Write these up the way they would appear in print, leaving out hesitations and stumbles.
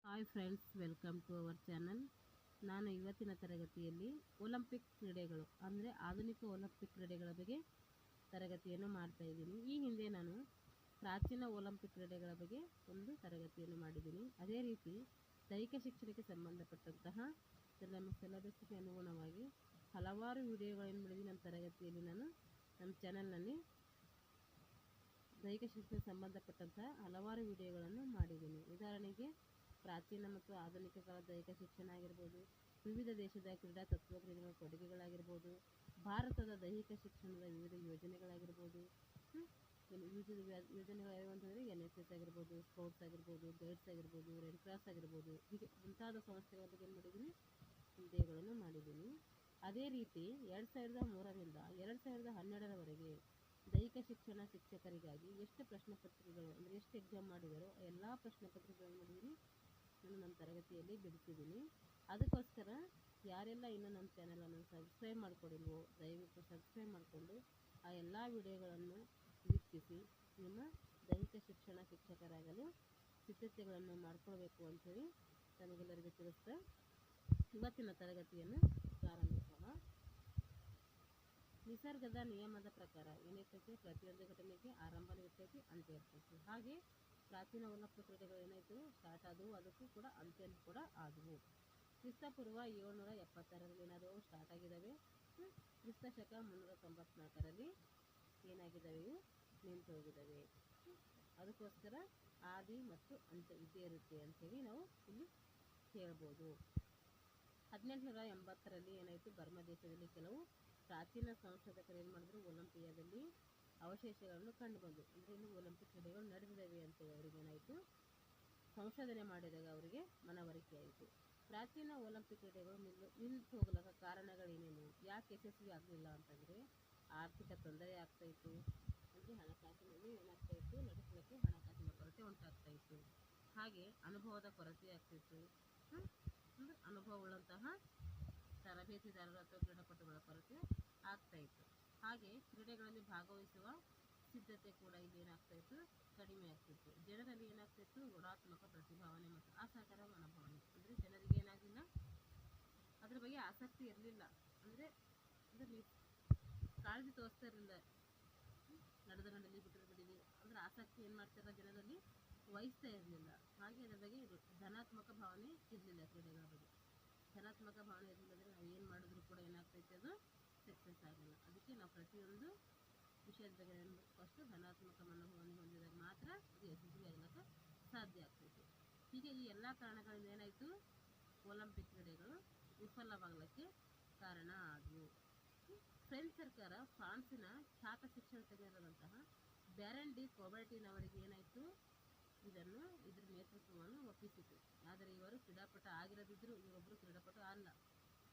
Hi friends, welcome to our channel. ನಾನು ಇವತ್ತಿನ ತರಗತಿಯಲ್ಲಿ ಒಲಿಂಪಿಕ್ ಕ್ರೀಡೆಗಳು ಅಂದರೆ ಆಧುನಿಕ ಒಲಿಂಪಿಕ್ ಕ್ರೀಡೆಗಳ ಬಗ್ಗೆ ತರಗತಿಯನ್ನು ಮಾಡ್ತಾ ಇದ್ದೀನಿ. ಈ ಹಿಂದೆ ನಾನು ಪ್ರಾಚೀನ ಒಲಿಂಪಿಕ್ ಕ್ರೀಡೆಗಳ ಬಗ್ಗೆ ಒಂದು ತರಗತಿಯನ್ನು ಮಾಡಿದ್ದೀನಿ. ಅದೇ ರೀತಿ ದೈಹಿಕ ಶಿಕ್ಷಣಕ್ಕೆ ಸಂಬಂಧಪಟ್ಟಂತಹ ಸಿಲೆಬಸ್ಗೆ ಅನುಗುಣವಾಗಿ ಹಲವಾರು ವಿಡಿಯೋಗಳನ್ನು ಮಾಡಿದ್ದೀನಿ. ನಮ್ಮ ತರಗತಿಯಲ್ಲಿ ನಾನು ನಮ್ಮ ಚಾನಲ್ನಲ್ಲಿ ದೈಹಿಕ ಶಿಕ್ಷಣಕ್ಕೆ ಸಂಬಂಧಪಟ್ಟಂತಹ ಹಲವಾರು ವಿಡಿಯೋಗಳನ್ನು ಮಾಡಿದ್ದೀನಿ. ಉದಾಹರಣೆಗೆ ಪ್ರಾಚೀನ ಮತ್ತು ಆಧುನಿಕ ಕಾಲದ ದೈಹಿಕ ಶಿಕ್ಷಣ ಆಗಿರ್ಬೋದು, ವಿವಿಧ ದೇಶದ ಕ್ರೀಡಾ ತತ್ವಜ್ಞಾನಗಳ ಕೊಡುಗೆಗಳಾಗಿರ್ಬೋದು, ಭಾರತದ ದೈಹಿಕ ಶಿಕ್ಷಣದ ವಿವಿಧ ಯೋಜನೆಗಳಾಗಿರ್ಬೋದು, ವಿವಿಧ ಯೋಜನೆಗಳು ಯಾವ್ಯಾವ ಅಂತಂದರೆ NSS ಆಗಿರ್ಬೋದು, ಸ್ಕೌಟ್ಸ್ ಆಗಿರ್ಬೋದು, ಗೈಡ್ಸ್ ಆಗಿರ್ಬೋದು, ರೆಡ್ ಕ್ರಾಸ್ ಆಗಿರ್ಬೋದು, ಹೀಗೆ ಮುಂತಾದ ಸಂಸ್ಥೆಗಳ ಬಗ್ಗೆ ಏನು ಮಾಡಿದ್ದೀನಿ, ವಿಡಿಯೋಗಳನ್ನು ಮಾಡಿದ್ದೀನಿ. ಅದೇ ರೀತಿ 2003ರಿಂದ 2012ರವರೆಗೆ ದೈಹಿಕ ಶಿಕ್ಷಣ ಶಿಕ್ಷಕರಿಗಾಗಿ ಎಷ್ಟು ಪ್ರಶ್ನೆ ಪತ್ರಿಕೆಗಳು ಅಂದರೆ ಎಷ್ಟು ಎಕ್ಸಾಮ್ ಮಾಡಿದಾರೋ ಎಲ್ಲ ಪ್ರಶ್ನೆ ಪತ್ರಿಕೆಗಳನ್ನು ಮಾಡಿದ್ದೀನಿ, ನಾನು ನಮ್ಮ ತರಗತಿಯಲ್ಲಿ ಬಿಡಿಸಿದ್ದೀನಿ. ಅದಕ್ಕೋಸ್ಕರ ಯಾರೆಲ್ಲ ಇನ್ನೂ ನಮ್ಮ ಚಾನಲನ್ನು ಸಬ್ಸ್ಕ್ರೈಬ್ ಮಾಡ್ಕೊಂಡಿಲ್ವೋ ದಯವಿಟ್ಟು ಸಬ್ಸ್ಕ್ರೈಬ್ ಮಾಡಿಕೊಂಡು ಆ ಎಲ್ಲ ವಿಡಿಯೋಗಳನ್ನು ವೀಕ್ಷಿಸಿ ನಿಮ್ಮ ದೈಹಿಕ ಶಿಕ್ಷಣ ಶಿಕ್ಷಕರಾಗಲು ಸಿದ್ಧತೆಗಳನ್ನು ಮಾಡಿಕೊಳ್ಬೇಕು ಅಂಥೇಳಿ ತಮಗೆಲ್ಲರಿಗೂ ತಿಳಿಸ್ತಾ ಇವತ್ತಿನ ತರಗತಿಯನ್ನು ಪ್ರಾರಂಭಿಸೋಣ. ನಿಸರ್ಗದ ನಿಯಮದ ಪ್ರಕಾರ ಏನಿರ್ತೈತಿ, ಪ್ರತಿಯೊಂದು ಘಟನೆಗೆ ಆರಂಭನೂ ಇರ್ತೈತಿ, ಅಂತ್ಯ ಇರ್ತೈತಿ. ಹಾಗೆ ಪ್ರಾಚೀನ ಒಲಿಂಪಿಕ್ ಕ್ರೀಡೆಗಳು ಏನಾಯಿತು, ಸ್ಟಾರ್ಟ್ ಆದವು, ಅದಕ್ಕೂ ಕೂಡ ಅಂತ್ಯ ಕೂಡ ಆದವು. ಕ್ರಿಸ್ತಪೂರ್ವ 776ರಲ್ಲಿ ಏನಾದವು, ಸ್ಟಾರ್ಟ್ ಆಗಿದ್ದಾವೆ. ಕ್ರಿಸ್ತಶಕ 394ರಲ್ಲಿ ಏನಾಗಿದ್ದಾವೆ, ಇವು ನಿಂತು ಹೋಗಿದ್ದಾವೆ. ಅದಕ್ಕೋಸ್ಕರ ಆದಿ ಮತ್ತು ಅಂತ್ಯ ಇದ್ದೇ ಇರುತ್ತೆ ಅಂಥೇಳಿ ನಾವು ಇಲ್ಲಿ ಹೇಳ್ಬೋದು. 1880ರಲ್ಲಿ ಏನಾಯಿತು, ಬರ್ಮಾ ದೇಶದಲ್ಲಿ ಕೆಲವು ಪ್ರಾಚೀನ ಸಂಶೋಧಕರು ಏನು ಮಾಡಿದ್ರು, ಒಲಿಂಪಿಯಾದಲ್ಲಿ ಅವಶೇಷಗಳನ್ನು ಕಂಡು ಬಂದು, ಅಂದರೆ ಇನ್ನು ಒಲಿಂಪಿಕ್ ಕ್ರೀಡೆಗಳು ನಡೆದಿದ್ದಾವೆ ಅಂತೇಳಿ ಅವರಿಗೆ ಏನಾಯಿತು, ಸಂಶೋಧನೆ ಮಾಡಿದಾಗ ಅವರಿಗೆ ಮನವರಿಕೆ ಆಯಿತು. ಪ್ರಾಚೀನ ಒಲಿಂಪಿಕ್ ಕ್ರೀಡೆಗಳು ನಿಂತು ಹೋಗಲಿಕ್ಕೆ ಕಾರಣಗಳೇನೇನು, ಯಾಕೆ ಯಶಸ್ವಿ ಆಗಲಿಲ್ಲ ಅಂತಂದರೆ ಆರ್ಥಿಕ ತೊಂದರೆ ಆಗ್ತಾಯಿತ್ತು, ಅಂದರೆ ಹಣಕಾಸಿನಲ್ಲಿ ಏನಾಗ್ತಾಯಿತ್ತು, ನಡೆಸಲಿಕ್ಕೆ ಹಣಕಾಸಿನ ಕೊರತೆ ಉಂಟಾಗ್ತಾಯಿತ್ತು. ಹಾಗೆ ಅನುಭವದ ಕೊರತೆ ಆಗ್ತಿತ್ತು, ಅನುಭವವುಳ್ಳಂತಹ ತರಬೇತಿದಾರರು ಅಥವಾ ಕ್ರೀಡಾಪಟುಗಳ ಕೊರತೆ ಆಗ್ತಾಯಿತ್ತು. ಹಾಗೆ ಕ್ರೀಡೆಗಳಲ್ಲಿ ಭಾಗವಹಿಸುವ ಸಿದ್ಧತೆ ಕೂಡ ಇಲ್ಲಿ ಏನಾಗ್ತಾಯಿತ್ತು, ಕಡಿಮೆ ಆಗ್ತಿತ್ತು. ಜನರಲ್ಲಿ ಏನಾಗ್ತಾಯಿತ್ತು, ಗುಣಾತ್ಮಕ ಪ್ರತಿಭಾವನೆ ಮತ್ತು ಅಸಹಕಾರ ಮನೋಭಾವನೆ, ಅಂದರೆ ಜನರಿಗೆ ಏನಾಗಲಿಲ್ಲ, ಅದ್ರ ಬಗ್ಗೆ ಆಸಕ್ತಿ ಇರಲಿಲ್ಲ, ಅಂದರೆ ಅದರಲ್ಲಿ ಕಾಳಜಿ ತೋರಿಸ್ತಾ ಇರಲಿಲ್ಲ. ನಡೆದ ನಡಲಿ ಬಿಟ್ಟರೆ ಬಿಡಲಿ ಅಂದರೆ ಆಸಕ್ತಿ ಏನು ಮಾಡ್ತಾರ ಜನರಲ್ಲಿ ವಹಿಸ್ತಾ ಇರಲಿಲ್ಲ. ಹಾಗೆ ಅದರ ಬಗ್ಗೆ ಧನಾತ್ಮಕ ಭಾವನೆ ಇರಲಿಲ್ಲ. ಕ್ರೀಡೆಗಳ ಬಗ್ಗೆ ಧನಾತ್ಮಕ ಭಾವನೆ ಇರಲಿಲ್ಲ ಅಂದರೆ ನಾವು ಏನು ಮಾಡಿದ್ರು ಕೂಡ ಏನಾಗ್ತೈತೆ, ಅದು ಸಕ್ಸಸ್ ಆಗಲ್ಲ. ಅದಕ್ಕೆ ನಾವು ಪ್ರತಿಯೊಂದು ವಿಷಯದ ಬಗ್ಗೆ ಫಸ್ಟು ಧನಾತ್ಮಕ ಮನೋಭಾವನೆ ಹೊಂದಿದಾಗ ಮಾತ್ರ ಅದು ಯಶಸ್ವಿ ಆಗಲಿಕ್ಕೆ ಸಾಧ್ಯ ಆಗ್ತೈತೆ. ಹೀಗೆ ಈ ಎಲ್ಲ ಕಾರಣಗಳಿಂದ ಏನಾಯಿತು, ಒಲಿಂಪಿಕ್ ಕ್ರೀಡೆಗಳು ವಿಫಲವಾಗಲಿಕ್ಕೆ ಕಾರಣ ಆದವು. ಫ್ರೆಂಚ್ ಸರ್ಕಾರ ಫ್ರಾನ್ಸಿನ ಖ್ಯಾತ ಶಿಕ್ಷಣ ತಜ್ಞರಾದಂತಹ ಬ್ಯಾರನ್ ಡಿ ಕೊಬರ್ಟಿನ್ ಅವರಿಗೆ ಏನಾಯಿತು, ಇದರ ನೇತೃತ್ವವನ್ನು ಒಪ್ಪಿಸಿತು. ಆದರೆ ಇವರು ಕ್ರೀಡಾಪಟ ಆಗಿರದಿದ್ದರು, ಇವರೊಬ್ಬರು ಕ್ರೀಡಾಪಟ ಅಲ್ಲ,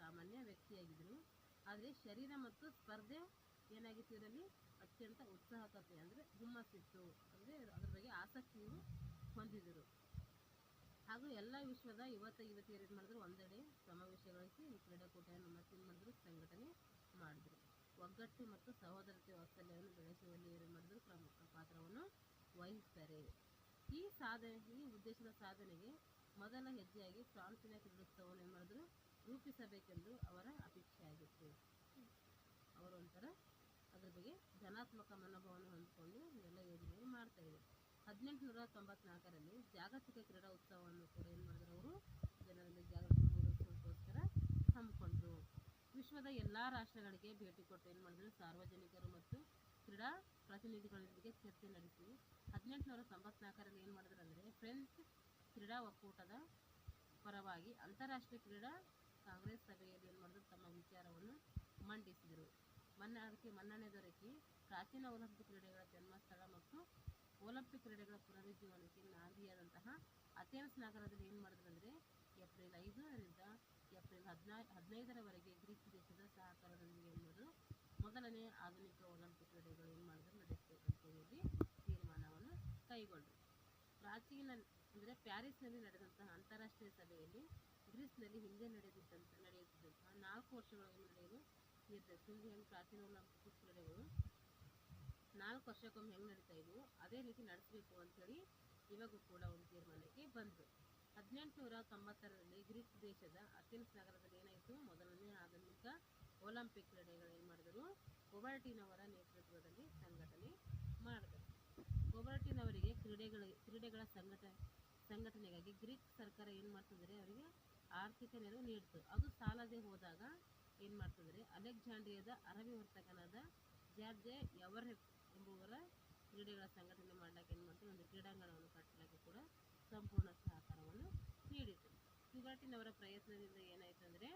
ಸಾಮಾನ್ಯ ವ್ಯಕ್ತಿಯಾಗಿದ್ದರು. ಆದರೆ ಶರೀರ ಮತ್ತು ಸ್ಪರ್ಧೆ ಏನಾಗಿತ್ತು, ಇದರಲ್ಲಿ ಅತ್ಯಂತ ಉತ್ಸಾಹಕತೆ ಅಂದರೆ ಹುಮ್ಮಸ್ಸಿತ್ತು, ಅಂದರೆ ಅದರ ಬಗ್ಗೆ ಆಸಕ್ತಿಯು ಹೊಂದಿದರು. ಹಾಗೂ ಎಲ್ಲ ವಿಶ್ವದ ಯುವತಿಯರು ಏನು ಮಾಡಿದ್ರು, ಒಂದೆಡೆ ಸಮಾವೇಶಗೊಳಿಸಿ ಈ ಕ್ರೀಡಾಕೂಟವನ್ನು ಮತ್ತೆ ಏನು ಮಾಡಿದ್ರು, ಸಂಘಟನೆ ಮಾಡಿದ್ರು. ಒಗ್ಗಟ್ಟು ಮತ್ತು ಸಹೋದರತೆ ವಾತ್ಸಲ್ಯವನ್ನು ಬೆಳೆಸುವಲ್ಲಿ ಏನು ಮಾಡಿದ್ರು, ಪ್ರಮುಖ ಪಾತ್ರವನ್ನು ವಹಿಸ್ತಾರೆ. ಈ ಉದ್ದೇಶದ ಸಾಧನೆಗೆ ಮೊದಲ ಹೆಜ್ಜೆಯಾಗಿ ಫ್ರಾನ್ಸಿನ ಕ್ರೀಡೋತ್ಸವವನ್ನು ಏನು ಮಾಡಿದ್ರು, ರೂಪಿಸಬೇಕೆಂದು ಅವರ ಅಪೇಕ್ಷೆ ಆಗಿತ್ತು. ಅವರು ಒಂಥರ ಅದ್ರ ಬಗ್ಗೆ ಧನಾತ್ಮಕ ಮನೋಭಾವನೆ ಹೊಂದಿಕೊಂಡು ಎಲ್ಲ ಯೋಜನೆಗಳು ಮಾಡ್ತಾಯಿದ್ರು. 1894ರಲ್ಲಿ ಜಾಗತಿಕ ಕ್ರೀಡಾ ಉತ್ಸವವನ್ನು ಕೂಡ ಏನು ಮಾಡಿದ್ರು, ಅವರು ಜನರಲ್ಲಿ ಜಾಗೃತಿ ಮೂಡಿಸೋದಕ್ಕೋಸ್ಕರ ಹಮ್ಮಿಕೊಂಡ್ರು. ವಿಶ್ವದ ಎಲ್ಲ ರಾಷ್ಟ್ರಗಳಿಗೆ ಭೇಟಿ ಕೊಟ್ಟು ಏನು ಮಾಡಿದ್ರು, ಸಾರ್ವಜನಿಕರು ಮತ್ತು ಕ್ರೀಡಾ ಪ್ರತಿನಿಧಿಗಳೊಂದಿಗೆ ಚರ್ಚೆ ನಡೆಸಿ 1894ರಲ್ಲಿ ಏನು ಮಾಡಿದ್ರು ಅಂದರೆ, ಫ್ರೆಂಚ್ ಕ್ರೀಡಾ ಒಕ್ಕೂಟದ ಪರವಾಗಿ ಅಂತಾರಾಷ್ಟ್ರೀಯ ಕ್ರೀಡಾ ಕಾಂಗ್ರೆಸ್ ಸಭೆಯಲ್ಲಿ ಏನು ಮಾಡಿದ್ರು, ತಮ್ಮ ವಿಚಾರವನ್ನು ಮಂಡಿಸಿದರು. ಅದಕ್ಕೆ ಮನ್ನಣೆ ದೊರಕಿ ಪ್ರಾಚೀನ ಒಲಿಂಪಿಕ್ ಕ್ರೀಡೆಗಳ ಜನ್ಮಸ್ಥಳ ಮತ್ತು ಒಲಿಂಪಿಕ್ ಕ್ರೀಡೆಗಳ ಪುನರುಜ್ಜೀವನಕ್ಕೆ ನಾಂದಿಯಾದಂತಹ ಅಥೆನ್ಸ್ ನಗರದಲ್ಲಿ ಏನು ಮಾಡಿದ್ರು ಅಂದರೆ, ಏಪ್ರಿಲ್ 5ರಿಂದ ಏಪ್ರಿಲ್ 15ರವರೆಗೆ ಗ್ರೀಕ್ ದೇಶದ ಸಹಕಾರದೊಂದಿಗೆ ಏನು ಮಾಡಿದ್ರು, ಮೊದಲನೇ ಆಧುನಿಕ ಒಲಿಂಪಿಕ್ ಕ್ರೀಡೆಗಳು ಏನು ಮಾಡಿದ್ರು, ನಡೆಸಬೇಕಂತ ಹೇಳಿ ತೀರ್ಮಾನವನ್ನು ಕೈಗೊಂಡರು. ಪ್ರಾಚೀನ ಅಂದರೆ ಪ್ಯಾರಿಸ್ನಲ್ಲಿ ನಡೆದಂತಹ ಅಂತಾರಾಷ್ಟ್ರೀಯ ಸಭೆಯಲ್ಲಿ ಗ್ರೀಸ್ನಲ್ಲಿ ಹಿಂದೆ ನಡೆಯುತ್ತಿದ್ದಂತಹ 4 ವರ್ಷಗಳು ನಡೆಯಲು ನಿರ್ಧರಿಸಿತು. ಹೆಂಗೆ ಪ್ರಾಚೀನ ಒಲಿಂಪಿಕ್ ಕ್ರೀಡೆಗಳು 4 ವರ್ಷಕ್ಕೊಮ್ಮೆ ಹೆಂಗೆ ನಡೀತಾ ಇದ್ವು, ಅದೇ ರೀತಿ ನಡೆಸಬೇಕು ಅಂಥೇಳಿ ಇವಾಗೂ ಕೂಡ ಒಂದು ತೀರ್ಮಾನಕ್ಕೆ ಬಂದರು. 1890ರಲ್ಲಿ ಗ್ರೀಕ್ ದೇಶದ ಅಥೆನ್ಸ್ ನಗರದಲ್ಲಿ ಏನಾಯಿತು, ಮೊದಲನೇ ಆಧುನಿಕ ಒಲಿಂಪಿಕ್ ಕ್ರೀಡೆಗಳು ಏನು ಮಾಡಿದರು, ಕೊಬರ್ಟಿನವರ ನೇತೃತ್ವದಲ್ಲಿ ಸಂಘಟನೆ ಮಾಡಿದರು. ಕೊಬರ್ಟಿನವರಿಗೆ ಕ್ರೀಡೆಗಳ ಸಂಘಟನೆಗಾಗಿ ಗ್ರೀಕ್ ಸರ್ಕಾರ ಏನು ಮಾಡ್ತಿದ್ರೆ ಅವರಿಗೆ ಆರ್ಥಿಕ ನೆರವು ನೀಡಿತು. ಅದು ಸಾಲದೆ ಹೋದಾಗ ಏನು ಮಾಡ್ತಿದ್ರೆ ಅಲೆಕ್ಸಾಂಡ್ರಿಯಾದ ಅರಬಿ ವರ್ತಕನಾದ ಜಾರ್ಜ್ ಎವರೆಸ್ಟ್ ಎಂಬುವರ ಕ್ರೀಡೆಗಳ ಸಂಘಟನೆ ಮಾಡಲಿಕ್ಕೆ ಏನು ಮಾಡ್ತಾರೆ, ಒಂದು ಕ್ರೀಡಾಂಗಣವನ್ನು ಕಟ್ಟಲಿಕ್ಕೆ ಕೂಡ ಸಂಪೂರ್ಣ ಸಹಕಾರವನ್ನು ನೀಡಿತು. ಕೊಬರ್ಟಿನವರ ಪ್ರಯತ್ನದಿಂದ ಏನಾಯಿತು ಅಂದರೆ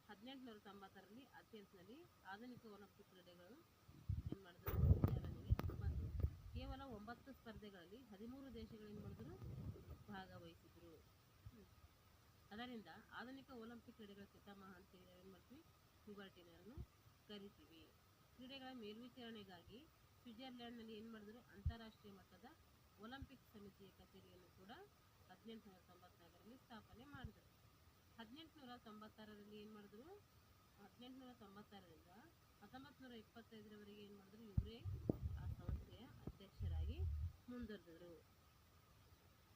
1890ರಲ್ಲಿ ಅಥೆನ್ಸ್ನಲ್ಲಿ ಆಧುನಿಕ ಒಲಿಂಪಿಕ್ ಕ್ರೀಡೆಗಳು ಏನು ಮಾಡಿದ್ರು, ಚಾಲನೆಗೆ ಬಂದವು. ಕೇವಲ 9 ಸ್ಪರ್ಧೆಗಳಲ್ಲಿ 13 ದೇಶಗಳು ಏನು ಮಾಡಿದ್ರು, ಭಾಗವಹಿಸಿದ್ರು. ಅದರಿಂದ ಆಧುನಿಕ ಒಲಿಂಪಿಕ್ ಕ್ರೀಡೆಗಳ ಪಿತಾಮಹ ಅಂತೇಳಿ ಏನು ಮಾಡ್ತೀವಿ, ಕೊಬರ್ಟಿನವರನ್ನು ಕರಿತೀವಿ. ಕ್ರೀಡೆಗಳ ಮೇಲ್ವಿಚಾರಣೆಗಾಗಿ ಸ್ವಿಟ್ಜರ್ಲ್ಯಾಂಡ್ನಲ್ಲಿ ಏನು ಮಾಡಿದ್ರು, ಅಂತಾರಾಷ್ಟ್ರೀಯ ಮಟ್ಟದ ಒಲಿಂಪಿಕ್ ಸಮಿತಿಯ ಕಚೇರಿಯನ್ನು ಕೂಡ 1894ರಲ್ಲಿ ಸ್ಥಾಪನೆ ಮಾಡಿದರು. 1896ರಲ್ಲಿ ಏನು ಮಾಡಿದ್ರು, 1896ರಿಂದ 1925ರವರೆಗೆ ಏನು ಮಾಡಿದ್ರು, ಇವರೇ ಆ ಸಂಸ್ಥೆಯ ಅಧ್ಯಕ್ಷರಾಗಿ ಮುಂದುವರೆದರು.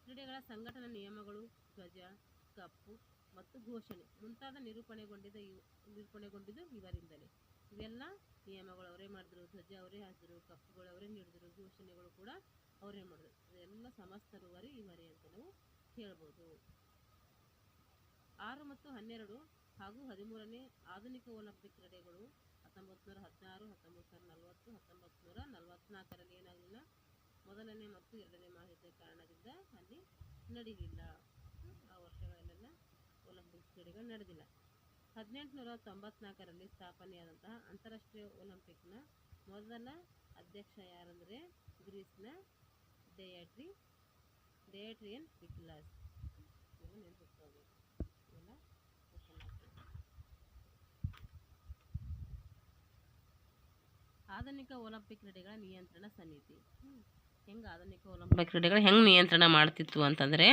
ಕ್ರೀಡೆಗಳ ಸಂಘಟನಾ ನಿಯಮಗಳು, ಧ್ವಜ, ಕಪ್ಪು ಮತ್ತು ಘೋಷಣೆ ಮುಂತಾದ ನಿರೂಪಣೆಗೊಂಡಿದ್ದು ಇವರಿಂದಲೇ. ಇವೆಲ್ಲ ನಿಯಮಗಳು ಅವರೇ ಮಾಡಿದ್ರು, ಧ್ವಜ ಅವರೇ ಹಾಕಿದ್ರು, ಕಪ್ಪುಗಳು ಅವರೇ ನೀಡಿದ್ರು, ಘೋಷಣೆಗಳು ಕೂಡ ಅವರೇ ಮಾಡಿದ್ರು. ಇದೆಲ್ಲ ಸಮಸ್ತರುವರೆ ಇವರೇ ಅಂತ ನಾವು ಹೇಳ್ಬೋದು. 6 ಮತ್ತು 12 ಹಾಗೂ 13ನೇ ಆಧುನಿಕ ಒಲಿಂಪಿಕ್ ಕ್ರೀಡೆಗಳು 1916, 1940, 1944ರಲ್ಲಿ ಏನಾಗಲಿಲ್ಲ, ಮೊದಲನೇ ಮತ್ತು ಎರಡನೇ ಮಹಾಯುದ್ಧದ ಕಾರಣದಿಂದ ಅಲ್ಲಿ ನಡೆಯಲಿಲ್ಲ. ಆ ವರ್ಷಗಳಲ್ಲೆಲ್ಲ ಒಲಿಂಪಿಕ್ ಕ್ರೀಡೆಗಳು ನಡೆದಿಲ್ಲ. 1894ರಲ್ಲಿ ಸ್ಥಾಪನೆಯಾದಂತಹ ಅಂತಾರಾಷ್ಟ್ರೀಯ ಒಲಿಂಪಿಕ್ನ ಮೊದಲ ಅಧ್ಯಕ್ಷ ಯಾರಂದರೆ ಗ್ರೀಸ್ನ ಡಯಾಟ್ರಿಯನ್ ಪಿಕ್ಯುಲಸ್. ನೆನಪಿಟ್ಕೋಬೇಕು. ಇವೆಲ್ಲ ಆಧುನಿಕ ಒಲಿಂಪಿಕ್ ಕ್ರೀಡೆಗಳ ನಿಯಂತ್ರಣ ಸಮಿತಿ. ಹೆಂಗೆ ಆಧುನಿಕ ಒಲಿಂಪಿಕ್ ಕ್ರೀಡೆಗಳು ಹೆಂಗೆ ನಿಯಂತ್ರಣ ಮಾಡ್ತಿತ್ತು ಅಂತಂದರೆ,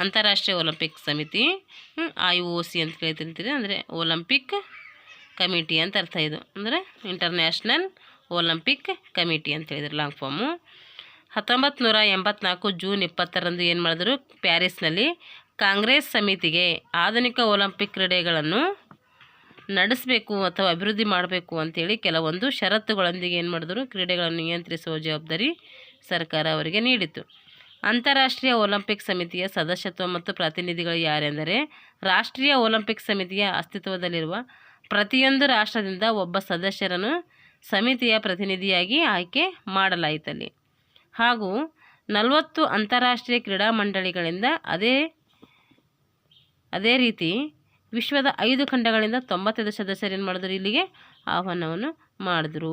ಅಂತಾರಾಷ್ಟ್ರೀಯ ಒಲಿಂಪಿಕ್ ಸಮಿತಿ IOC ಅಂತ ಹೇಳ್ತಿರ್ತೀರಿ, ಅಂದರೆ ಒಲಿಂಪಿಕ್ ಕಮಿಟಿ ಅಂತ ಅರ್ಥ. ಇದು ಅಂದರೆ ಇಂಟರ್ನ್ಯಾಷನಲ್ ಒಲಿಂಪಿಕ್ ಕಮಿಟಿ ಅಂತ ಹೇಳಿದ್ರು ಲಾಂಗ್ ಫಾರ್ಮು. 1984 ಜೂನ್ 20ರಂದು ಏನು ಮಾಡಿದ್ರು, ಪ್ಯಾರಿಸ್ನಲ್ಲಿ ಕಾಂಗ್ರೆಸ್ ಸಮಿತಿಗೆ ಆಧುನಿಕ ಒಲಿಂಪಿಕ್ ಕ್ರೀಡೆಗಳನ್ನು ನಡೆಸಬೇಕು ಅಥವಾ ಅಭಿವೃದ್ಧಿ ಮಾಡಬೇಕು ಅಂತೇಳಿ ಕೆಲವೊಂದು ಷರತ್ತುಗಳೊಂದಿಗೆ ಏನು ಮಾಡಿದ್ರು, ಕ್ರೀಡೆಗಳನ್ನು ನಿಯಂತ್ರಿಸುವ ಜವಾಬ್ದಾರಿ ಸರ್ಕಾರ ಅವರಿಗೆ ನೀಡಿತು. ಅಂತಾರಾಷ್ಟ್ರೀಯ ಒಲಿಂಪಿಕ್ ಸಮಿತಿಯ ಸದಸ್ಯತ್ವ ಮತ್ತು ಪ್ರತಿನಿಧಿಗಳು ಯಾರೆಂದರೆ, ರಾಷ್ಟ್ರೀಯ ಒಲಿಂಪಿಕ್ ಸಮಿತಿಯ ಅಸ್ತಿತ್ವದಲ್ಲಿರುವ ಪ್ರತಿಯೊಂದು ರಾಷ್ಟ್ರದಿಂದ ಒಬ್ಬ ಸದಸ್ಯರನ್ನು ಸಮಿತಿಯ ಪ್ರತಿನಿಧಿಯಾಗಿ ಆಯ್ಕೆ ಮಾಡಲಾಯಿತಲ್ಲಿ. ಹಾಗೂ 40 ಅಂತಾರಾಷ್ಟ್ರೀಯ ಕ್ರೀಡಾ ಮಂಡಳಿಗಳಿಂದ ಅದೇ ರೀತಿ ವಿಶ್ವದ 5 ಖಂಡಗಳಿಂದ 95 ಸದಸ್ಯರು ಏನು ಮಾಡಿದ್ರು, ಇಲ್ಲಿಗೆ ಆಹ್ವಾನವನ್ನು ಮಾಡಿದ್ರು.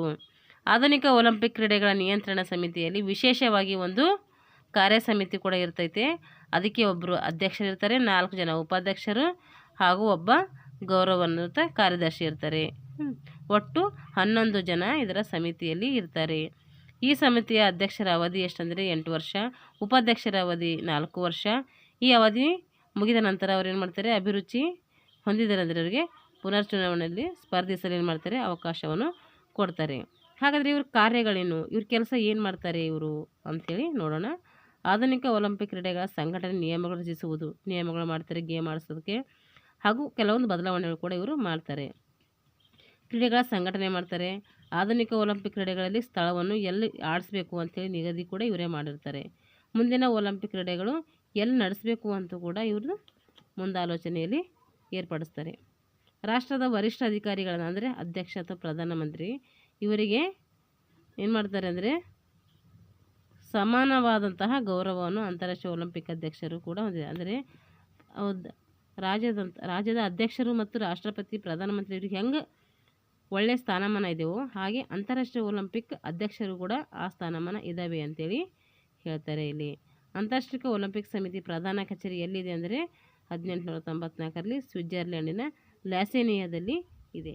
ಆಧುನಿಕ ಒಲಿಂಪಿಕ್ ಕ್ರೀಡೆಗಳ ನಿಯಂತ್ರಣ ಸಮಿತಿಯಲ್ಲಿ ವಿಶೇಷವಾಗಿ ಒಂದು ಕಾರ್ಯ ಸಮಿತಿ ಕೂಡ ಇರ್ತೈತೆ. ಅದಕ್ಕೆ ಒಬ್ಬರು ಅಧ್ಯಕ್ಷರು ಇರ್ತಾರೆ, 4 ಜನ ಉಪಾಧ್ಯಕ್ಷರು ಹಾಗೂ ಒಬ್ಬ ಗೌರವಾನ್ವಿತ ಕಾರ್ಯದರ್ಶಿ ಇರ್ತಾರೆ. ಒಟ್ಟು 11 ಜನ ಇದರ ಸಮಿತಿಯಲ್ಲಿ ಇರ್ತಾರೆ. ಈ ಸಮಿತಿಯ ಅಧ್ಯಕ್ಷರ ಅವಧಿ ಎಷ್ಟಂದರೆ 8 ವರ್ಷ, ಉಪಾಧ್ಯಕ್ಷರ ಅವಧಿ 4 ವರ್ಷ. ಈ ಅವಧಿ ಮುಗಿದ ನಂತರ ಅವ್ರು ಏನು ಮಾಡ್ತಾರೆ, ಅಭಿರುಚಿ ಹೊಂದಿದರಂದರೆ ಅವರಿಗೆ ಪುನರ್ಚುನಾವಣೆಯಲ್ಲಿ ಸ್ಪರ್ಧಿಸಲು ಏನು ಮಾಡ್ತಾರೆ, ಅವಕಾಶವನ್ನು ಕೊಡ್ತಾರೆ. ಹಾಗಾದರೆ ಇವ್ರ ಕಾರ್ಯಗಳೇನು, ಇವ್ರ ಕೆಲಸ ಏನು ಮಾಡ್ತಾರೆ ಇವರು ಅಂಥೇಳಿ ನೋಡೋಣ. ಆಧುನಿಕ ಒಲಿಂಪಿಕ್ ಕ್ರೀಡೆಗಳ ಸಂಘಟನೆ ನಿಯಮಗಳು ರಚಿಸುವುದು, ನಿಯಮಗಳು ಮಾಡ್ತಾರೆ ಗೇಮ್ ಆಡಿಸೋದಕ್ಕೆ, ಹಾಗೂ ಕೆಲವೊಂದು ಬದಲಾವಣೆಗಳು ಕೂಡ ಇವರು ಮಾಡ್ತಾರೆ. ಕ್ರೀಡೆಗಳ ಸಂಘಟನೆ ಮಾಡ್ತಾರೆ. ಆಧುನಿಕ ಒಲಿಂಪಿಕ್ ಕ್ರೀಡೆಗಳಲ್ಲಿ ಸ್ಥಳವನ್ನು ಎಲ್ಲಿ ಆಡಿಸ್ಬೇಕು ಅಂಥೇಳಿ ನಿಗದಿ ಕೂಡ ಇವರೇ ಮಾಡಿರ್ತಾರೆ. ಮುಂದಿನ ಒಲಿಂಪಿಕ್ ಕ್ರೀಡೆಗಳು ಎಲ್ಲಿ ನಡೆಸಬೇಕು ಅಂತ ಕೂಡ ಇವರು ಮುಂದಾಲೋಚನೆಯಲ್ಲಿ ಏರ್ಪಡಿಸ್ತಾರೆ. ರಾಷ್ಟ್ರದ ವರಿಷ್ಠ ಅಧಿಕಾರಿಗಳನ್ನ ಅಂದರೆ ಅಧ್ಯಕ್ಷ ಅಥವಾ ಪ್ರಧಾನಮಂತ್ರಿ ಇವರಿಗೆ ಏನು ಮಾಡ್ತಾರೆ ಅಂದರೆ ಸಮಾನವಾದಂತಹ ಗೌರವವನ್ನು ಅಂತಾರಾಷ್ಟ್ರೀಯ ಒಲಿಂಪಿಕ್ ಅಧ್ಯಕ್ಷರು ಕೂಡ ಹೊಂದಿದೆ. ಅಂದರೆ ರಾಜ್ಯದ ಅಧ್ಯಕ್ಷರು ಮತ್ತು ರಾಷ್ಟ್ರಪತಿ ಪ್ರಧಾನಮಂತ್ರಿ ಇವ್ರಿಗೆ ಹೆಂಗೆ ಒಳ್ಳೆಯ ಸ್ಥಾನಮಾನ ಇದೆಯೋ ಹಾಗೆ ಅಂತಾರಾಷ್ಟ್ರೀಯ ಒಲಿಂಪಿಕ್ ಅಧ್ಯಕ್ಷರು ಕೂಡ ಆ ಸ್ಥಾನಮಾನ ಇದ್ದಾವೆ ಅಂತೇಳಿ ಹೇಳ್ತಾರೆ. ಇಲ್ಲಿ ಅಂತಾರಾಷ್ಟ್ರೀಯ ಒಲಿಂಪಿಕ್ ಸಮಿತಿ ಪ್ರಧಾನ ಕಚೇರಿ ಎಲ್ಲಿದೆ ಅಂದರೆ 1894ರಲ್ಲಿ ಸ್ವಿಟ್ಜರ್ಲ್ಯಾಂಡಿನ ಲ್ಯಾಸೇನಿಯಾದಲ್ಲಿ ಇದೆ.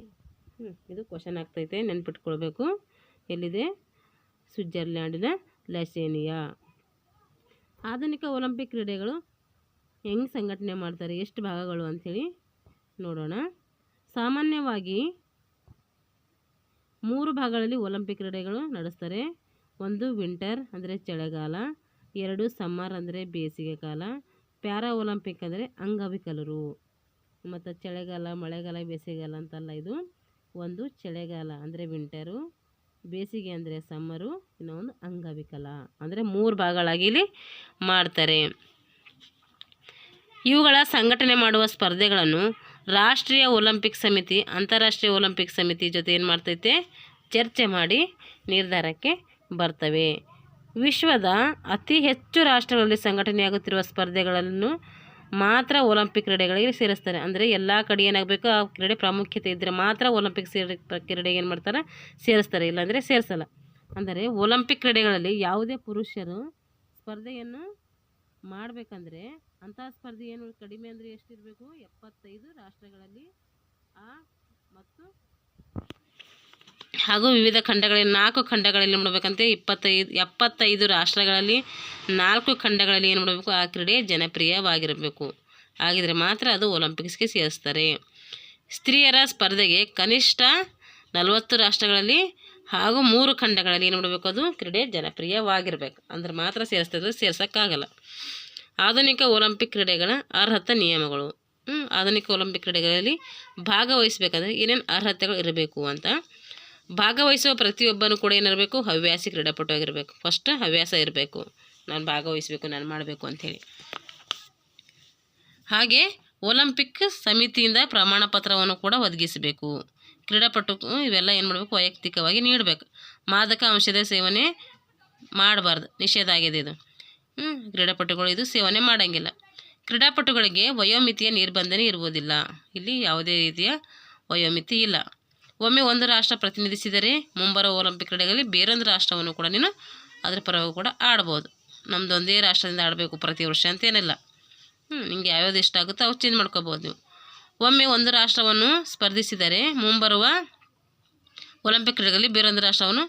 ಇದು ಕ್ವಶನ್ ಆಗ್ತೈತೆ, ನೆನ್ಪಿಟ್ಕೊಳ್ಬೇಕು. ಎಲ್ಲಿದೆ? ಸ್ವಿಟ್ಜರ್ಲ್ಯಾಂಡಿನ ಲ್ಯಾಸೇನಿಯಾ. ಆಧುನಿಕ ಒಲಿಂಪಿಕ್ ಕ್ರೀಡೆಗಳು ಹೆಂಗೆ ಸಂಘಟನೆ ಮಾಡ್ತಾರೆ, ಎಷ್ಟು ಭಾಗಗಳು ಅಂಥೇಳಿ ನೋಡೋಣ. ಸಾಮಾನ್ಯವಾಗಿ 3 ಭಾಗಗಳಲ್ಲಿ ಒಲಿಂಪಿಕ್ ಕ್ರೀಡೆಗಳು ನಡೆಸ್ತಾರೆ. 1 ವಿಂಟರ್ ಅಂದರೆ ಚಳಿಗಾಲ, 2 ಸಮ್ಮರ್ ಅಂದರೆ ಬೇಸಿಗೆ ಕಾಲ, ಪ್ಯಾರಾ ಒಲಿಂಪಿಕ್ ಅಂದರೆ ಅಂಗವಿಕಲರು. ಮತ್ತು ಚಳಿಗಾಲ, ಮಳೆಗಾಲ, ಬೇಸಿಗೆಗಾಲ ಅಂತಲ್ಲ, ಇದು ಒಂದು ಚಳಿಗಾಲ ಅಂದರೆ ವಿಂಟರು, ಬೇಸಿಗೆ ಅಂದರೆ ಸಮ್ಮರು, ಇನ್ನೊಂದು ಅಂಗವಿಕಲ ಅಂದರೆ 3 ಭಾಗಗಳಾಗಿ ಇಲ್ಲಿ ಮಾಡ್ತಾರೆ. ಇವುಗಳ ಸಂಘಟನೆ ಮಾಡುವ ಸ್ಪರ್ಧೆಗಳನ್ನು ರಾಷ್ಟ್ರೀಯ ಒಲಿಂಪಿಕ್ ಸಮಿತಿ, ಅಂತಾರಾಷ್ಟ್ರೀಯ ಒಲಿಂಪಿಕ್ ಸಮಿತಿ ಜೊತೆ ಏನು ಮಾಡ್ತೈತೆ, ಚರ್ಚೆ ಮಾಡಿ ನಿರ್ಧಾರಕ್ಕೆ ಬರ್ತವೆ. ವಿಶ್ವದ ಅತಿ ಹೆಚ್ಚು ರಾಷ್ಟ್ರಗಳಲ್ಲಿ ಸಂಘಟನೆಯಾಗುತ್ತಿರುವ ಸ್ಪರ್ಧೆಗಳನ್ನು ಮಾತ್ರ ಒಲಿಂಪಿಕ್ ಕ್ರೀಡೆಗಳಿಗೆ ಸೇರಿಸ್ತಾರೆ. ಅಂದರೆ ಎಲ್ಲ ಕಡೆ ಏನಾಗಬೇಕು, ಆ ಕ್ರೀಡೆ ಪ್ರಾಮುಖ್ಯತೆ ಇದ್ದರೆ ಮಾತ್ರ ಒಲಿಂಪಿಕ್ ಕ್ರೀಡೆಗೆ ಏನು ಮಾಡ್ತಾರೆ, ಸೇರಿಸ್ತಾರೆ, ಇಲ್ಲಾಂದರೆ ಸೇರಿಸಲ್ಲ. ಅಂದರೆ ಒಲಿಂಪಿಕ್ ಕ್ರೀಡೆಗಳಲ್ಲಿ ಯಾವುದೇ ಪುರುಷರು ಸ್ಪರ್ಧೆಯನ್ನು ಮಾಡಬೇಕಂದ್ರೆ ಅಂಥ ಸ್ಪರ್ಧೆ ಏನು ಕಡಿಮೆ ಅಂದರೆ ಎಷ್ಟಿರಬೇಕು, 75 ರಾಷ್ಟ್ರಗಳಲ್ಲಿ ಮತ್ತು ಹಾಗೂ ವಿವಿಧ ಖಂಡಗಳಲ್ಲಿ 4 ಖಂಡಗಳಲ್ಲಿ ಮಾಡಬೇಕಂತೆ 75 ರಾಷ್ಟ್ರಗಳಲ್ಲಿ 4 ಖಂಡಗಳಲ್ಲಿ ಏನು ಮಾಡಬೇಕು, ಆ ಕ್ರೀಡೆ ಜನಪ್ರಿಯವಾಗಿರಬೇಕು. ಆಗಿದ್ರೆ ಮಾತ್ರ ಅದು ಒಲಿಂಪಿಕ್ಸ್ಗೆ ಸೇರಿಸ್ತಾರೆ. ಸ್ತ್ರೀಯರ ಸ್ಪರ್ಧೆಗೆ ಕನಿಷ್ಠ 40 ರಾಷ್ಟ್ರಗಳಲ್ಲಿ ಹಾಗೂ 3 ಖಂಡಗಳಲ್ಲಿ ಏನು ಮಾಡಬೇಕು, ಅದು ಕ್ರೀಡೆ ಜನಪ್ರಿಯವಾಗಿರಬೇಕು. ಅಂದ್ರೆ ಮಾತ್ರ ಸೇರಿಸ್ತಾರೆ, ಸೇರ್ಸೋಕ್ಕಾಗಲ್ಲ. ಆಧುನಿಕ ಒಲಿಂಪಿಕ್ ಕ್ರೀಡೆಗಳ ಅರ್ಹತಾ ನಿಯಮಗಳು. ಆಧುನಿಕ ಒಲಿಂಪಿಕ್ ಕ್ರೀಡೆಗಳಲ್ಲಿ ಭಾಗವಹಿಸಬೇಕಂದ್ರೆ ಏನೇನು ಅರ್ಹತೆಗಳು ಇರಬೇಕು ಅಂತ. ಭಾಗವಹಿಸುವ ಪ್ರತಿಯೊಬ್ಬನೂ ಕೂಡ ಏನಿರಬೇಕು, ಹವ್ಯಾಸಿ ಕ್ರೀಡಾಪಟು ಆಗಿರಬೇಕು. ಫಸ್ಟ್ ಹವ್ಯಾಸ ಇರಬೇಕು, ನಾನು ಭಾಗವಹಿಸಬೇಕು, ನಾನು ಮಾಡಬೇಕು ಅಂಥೇಳಿ. ಹಾಗೆ ಒಲಿಂಪಿಕ್ ಸಮಿತಿಯಿಂದ ಪ್ರಮಾಣ ಪತ್ರವನ್ನು ಕೂಡ ಒದಗಿಸಬೇಕು. ಕ್ರೀಡಾಪಟು ಇವೆಲ್ಲ ಏನು ಮಾಡಬೇಕು, ವೈಯಕ್ತಿಕವಾಗಿ ನೀಡಬೇಕು. ಮಾದಕ ಅಂಶದ ಸೇವನೆ ಮಾಡಬಾರ್ದು, ನಿಷೇಧ ಆಗಿದೆ ಇದು. ಕ್ರೀಡಾಪಟುಗಳು ಇದು ಸೇವನೆ ಮಾಡೋಂಗಿಲ್ಲ. ಕ್ರೀಡಾಪಟುಗಳಿಗೆ ವಯೋಮಿತಿಯ ನಿರ್ಬಂಧನೆ ಇರುವುದಿಲ್ಲ. ಇಲ್ಲಿ ಯಾವುದೇ ರೀತಿಯ ವಯೋಮಿತಿ ಇಲ್ಲ. ಒಮ್ಮೆ ಒಂದು ರಾಷ್ಟ್ರ ಪ್ರತಿನಿಧಿಸಿದರೆ ಮುಂಬರುವ ಒಲಿಂಪಿಕ್ ಕ್ರೀಡೆಗಳಲ್ಲಿ ಬೇರೊಂದು ರಾಷ್ಟ್ರವನ್ನು ಕೂಡ ನೀನು ಅದರ ಪರವಾಗಿ ಕೂಡ ಆಡ್ಬೋದು. ನಮ್ಮದು ಒಂದೇ ರಾಷ್ಟ್ರದಿಂದ ಆಡಬೇಕು ಪ್ರತಿ ವರ್ಷ ಅಂತೇನಿಲ್ಲ. ನಿಮಗೆ ಯಾವ್ಯಾವ್ದು ಇಷ್ಟ ಆಗುತ್ತೋ ಅವು ಚೇಂಜ್ ಮಾಡ್ಕೋಬೋದು ನೀವು. ಒಮ್ಮೆ ಒಂದು ರಾಷ್ಟ್ರವನ್ನು ಸ್ಪರ್ಧಿಸಿದರೆ ಮುಂಬರುವ ಒಲಿಂಪಿಕ್ ಕ್ರೀಡೆಗಳಲ್ಲಿ ಬೇರೊಂದು ರಾಷ್ಟ್ರವನ್ನು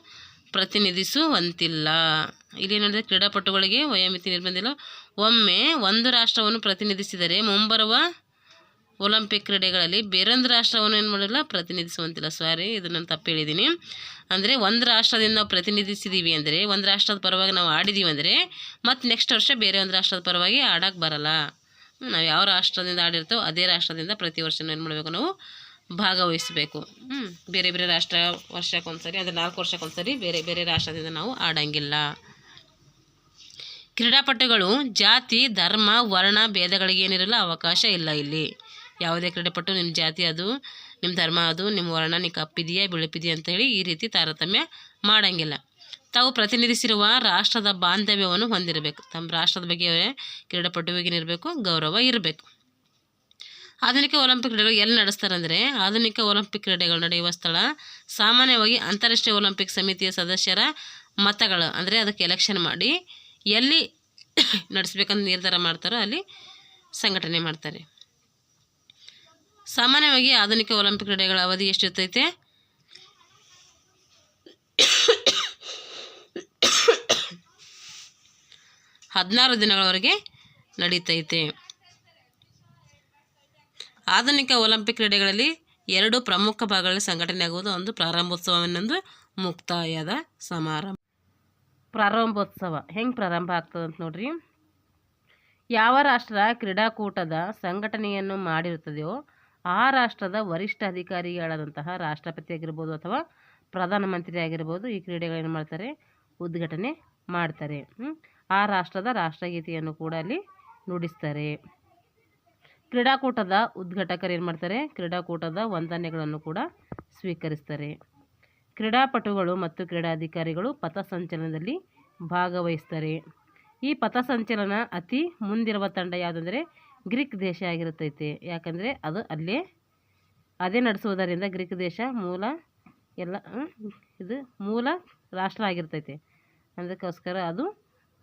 ಪ್ರತಿನಿಧಿಸುವಂತಿಲ್ಲ. ಇಲ್ಲಿ ಏನಿದೆ, ಕ್ರೀಡಾಪಟುಗಳಿಗೆ ವಯೋಮಿತಿ ನಿರ್ಬಂಧಿಲ್ಲ. ಒಮ್ಮೆ ಒಂದು ರಾಷ್ಟ್ರವನ್ನು ಪ್ರತಿನಿಧಿಸಿದರೆ ಮುಂಬರುವ ಒಲಿಂಪಿಕ್ ಕ್ರೀಡೆಗಳಲ್ಲಿ ಬೇರೊಂದು ರಾಷ್ಟ್ರವನ್ನು ಏನು ಮಾಡಿಲ್ಲ, ಪ್ರತಿನಿಧಿಸುವಂತಿಲ್ಲ. ಸಾರಿ, ಇದನ್ನು ತಪ್ಪು ಹೇಳಿದ್ದೀನಿ. ಅಂದರೆ ಒಂದು ರಾಷ್ಟ್ರದಿಂದ ನಾವು ಪ್ರತಿನಿಧಿಸಿದ್ದೀವಿ ಅಂದರೆ, ಒಂದು ರಾಷ್ಟ್ರದ ಪರವಾಗಿ ನಾವು ಆಡಿದ್ದೀವಿ ಅಂದರೆ ಮತ್ತು ನೆಕ್ಸ್ಟ್ ವರ್ಷ ಬೇರೆ ಒಂದು ರಾಷ್ಟ್ರದ ಪರವಾಗಿ ಆಡೋಕ್ಕೆ ಬರಲ್ಲ. ನಾವು ಯಾವ ರಾಷ್ಟ್ರದಿಂದ ಆಡಿರ್ತೇವೋ ಅದೇ ರಾಷ್ಟ್ರದಿಂದ ಪ್ರತಿ ವರ್ಷ ಏನು ಮಾಡಬೇಕು, ನಾವು ಭಾಗವಹಿಸಬೇಕು. ಬೇರೆ ಬೇರೆ ರಾಷ್ಟ್ರ ವರ್ಷಕ್ಕೊಂದ್ಸರಿ, ಅಂದರೆ 4 ವರ್ಷಕ್ಕೊಂದ್ಸರಿ ಬೇರೆ ಬೇರೆ ರಾಷ್ಟ್ರದಿಂದ ನಾವು ಆಡೋಂಗಿಲ್ಲ. ಕ್ರೀಡಾಪಟುಗಳು ಜಾತಿ, ಧರ್ಮ, ವರ್ಣ ಭೇದಗಳಿಗೆ ಏನಿರಲ್ಲ ಅವಕಾಶ ಇಲ್ಲ. ಇಲ್ಲಿ ಯಾವುದೇ ಕ್ರೀಡಾಪಟು ನಿಮ್ಮ ಜಾತಿ ಅದು, ನಿಮ್ಮ ಧರ್ಮ ಅದು, ನಿಮ್ಮ ವರ್ಣ ನೀ ಕಪ್ಪಿದೆಯಾ ಬಿಳುಪಿದೆಯಾ ಅಂತೇಳಿ ಈ ರೀತಿ ತಾರತಮ್ಯ ಮಾಡೋಂಗಿಲ್ಲ. ತಾವು ಪ್ರತಿನಿಧಿಸಿರುವ ರಾಷ್ಟ್ರದ ಬಾಂಧವ್ಯವನ್ನು ಹೊಂದಿರಬೇಕು. ತಮ್ಮ ರಾಷ್ಟ್ರದ ಬಗ್ಗೆ ಕ್ರೀಡಾಪಟುವಿಗೆ ಏನಿರಬೇಕು, ಗೌರವ ಇರಬೇಕು. ಆಧುನಿಕ ಒಲಿಂಪಿಕ್ ಕ್ರೀಡೆಗಳು ಎಲ್ಲಿ ನಡೆಸ್ತಾರೆ ಅಂದರೆ, ಆಧುನಿಕ ಒಲಿಂಪಿಕ್ ಕ್ರೀಡೆಗಳು ನಡೆಯುವ ಸ್ಥಳ ಸಾಮಾನ್ಯವಾಗಿ ಅಂತಾರಾಷ್ಟ್ರೀಯ ಒಲಿಂಪಿಕ್ ಸಮಿತಿಯ ಸದಸ್ಯರ ಮತಗಳು, ಅಂದರೆ ಅದಕ್ಕೆ ಎಲೆಕ್ಷನ್ ಮಾಡಿ ಎಲ್ಲಿ ನಡೆಸ್ಬೇಕಂತ ನಿರ್ಧಾರ ಮಾಡ್ತಾರೋ ಅಲ್ಲಿ ಸಂಘಟನೆ ಮಾಡ್ತಾರೆ. ಸಾಮಾನ್ಯವಾಗಿ ಆಧುನಿಕ ಒಲಿಂಪಿಕ್ ಕ್ರೀಡೆಗಳ ಅವಧಿ ಎಷ್ಟಿರ್ತೈತೆ, 16 ದಿನಗಳವರೆಗೆ ನಡೀತೈತೆ. ಆಧುನಿಕ ಒಲಿಂಪಿಕ್ ಕ್ರೀಡೆಗಳಲ್ಲಿ 2 ಪ್ರಮುಖ ಭಾಗಗಳಲ್ಲಿ ಸಂಘಟನೆ ಆಗುವುದು. ಒಂದು ಪ್ರಾರಂಭೋತ್ಸವ, ಇನ್ನೊಂದು ಮುಕ್ತಾಯದ ಸಮಾರಂಭ. ಪ್ರಾರಂಭೋತ್ಸವ ಹೆಂಗೆ ಪ್ರಾರಂಭ ಆಗ್ತದೆ ಅಂತ ನೋಡ್ರಿ. ಯಾವ ರಾಷ್ಟ್ರ ಕ್ರೀಡಾಕೂಟದ ಸಂಘಟನೆಯನ್ನು ಮಾಡಿರುತ್ತದೆಯೋ ಆ ರಾಷ್ಟ್ರದ ವರಿಷ್ಠ ಅಧಿಕಾರಿಗಳಾದಂತಹ ರಾಷ್ಟ್ರಪತಿ ಆಗಿರ್ಬೋದು ಅಥವಾ ಪ್ರಧಾನಮಂತ್ರಿ ಆಗಿರ್ಬೋದು ಈ ಕ್ರೀಡೆಗಳೇನು ಮಾಡ್ತಾರೆ, ಉದ್ಘಾಟನೆ ಮಾಡ್ತಾರೆ. ಆ ರಾಷ್ಟ್ರದ ರಾಷ್ಟ್ರಗೀತೆಯನ್ನು ಕೂಡ ಅಲ್ಲಿ ನುಡಿಸ್ತಾರೆ. ಕ್ರೀಡಾಕೂಟದ ಉದ್ಘಾಟಕರು ಏನು ಮಾಡ್ತಾರೆ, ಕ್ರೀಡಾಕೂಟದ ವಂದನೆಗಳನ್ನು ಕೂಡ ಸ್ವೀಕರಿಸ್ತಾರೆ. ಕ್ರೀಡಾಪಟುಗಳು ಮತ್ತು ಕ್ರೀಡಾಧಿಕಾರಿಗಳು ಪಥಸಂಚಲನದಲ್ಲಿ ಭಾಗವಹಿಸ್ತಾರೆ. ಈ ಪಥಸಂಚಲನ ಅತಿ ಮುಂದಿರುವ ತಂಡ ಯಾವುದಂದರೆ ಗ್ರೀಕ್ ದೇಶ ಆಗಿರುತ್ತೈತೆ. ಯಾಕಂದರೆ ಅದು ಅದೇ ನಡೆಸುವುದರಿಂದ ಗ್ರೀಕ್ ದೇಶ ಮೂಲ ರಾಷ್ಟ್ರ ಆಗಿರ್ತೈತೆ. ಅದಕ್ಕೋಸ್ಕರ ಅದು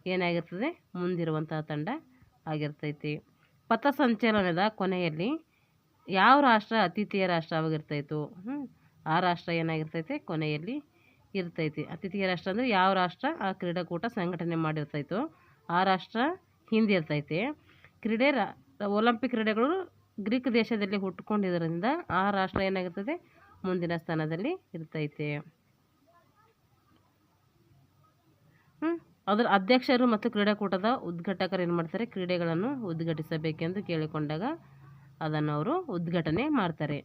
ಏನಾಗಿರ್ತದೆ, ಮುಂದಿರುವಂತಹ ತಂಡ ಆಗಿರ್ತೈತಿ. ಪಥಸಂಚಲನದ ಕೊನೆಯಲ್ಲಿ ಯಾವ ರಾಷ್ಟ್ರ ಅತಿಥಿಯ ರಾಷ್ಟ್ರವಾಗಿರ್ತೈತೋ ಆ ರಾಷ್ಟ್ರ ಏನಾಗಿರ್ತೈತೆ, ಕೊನೆಯಲ್ಲಿ ಇರ್ತೈತಿ. ಅತಿಥಿಯ ರಾಷ್ಟ್ರ ಅಂದರೆ ಯಾವ ರಾಷ್ಟ್ರ ಆ ಕ್ರೀಡಾಕೂಟ ಸಂಘಟನೆ ಮಾಡಿರ್ತೈತೋ ಆ ರಾಷ್ಟ್ರ ಹಿಂದಿರ್ತೈತೆ. ಒಲಿಂಪಿಕ್ ಕ್ರೀಡೆಗಳು ಗ್ರೀಕ್ ದೇಶದಲ್ಲಿ ಹುಟ್ಕೊಂಡಿದ್ದರಿಂದ ಆ ರಾಷ್ಟ್ರ ಏನಾಗಿರ್ತದೆ, ಮುಂದಿನ ಸ್ಥಾನದಲ್ಲಿ ಇರ್ತೈತೆ. ಅದರ ಅಧ್ಯಕ್ಷರು ಮತ್ತು ಕ್ರೀಡಾಕೂಟದ ಉದ್ಘಾಟಕರು ಏನು ಮಾಡ್ತಾರೆ, ಕ್ರೀಡೆಗಳನ್ನು ಉದ್ಘಾಟಿಸಬೇಕೆಂದು ಕೇಳಿಕೊಂಡಾಗ ಅದನ್ನು ಅವರು ಉದ್ಘಾಟನೆ ಮಾಡ್ತಾರೆ.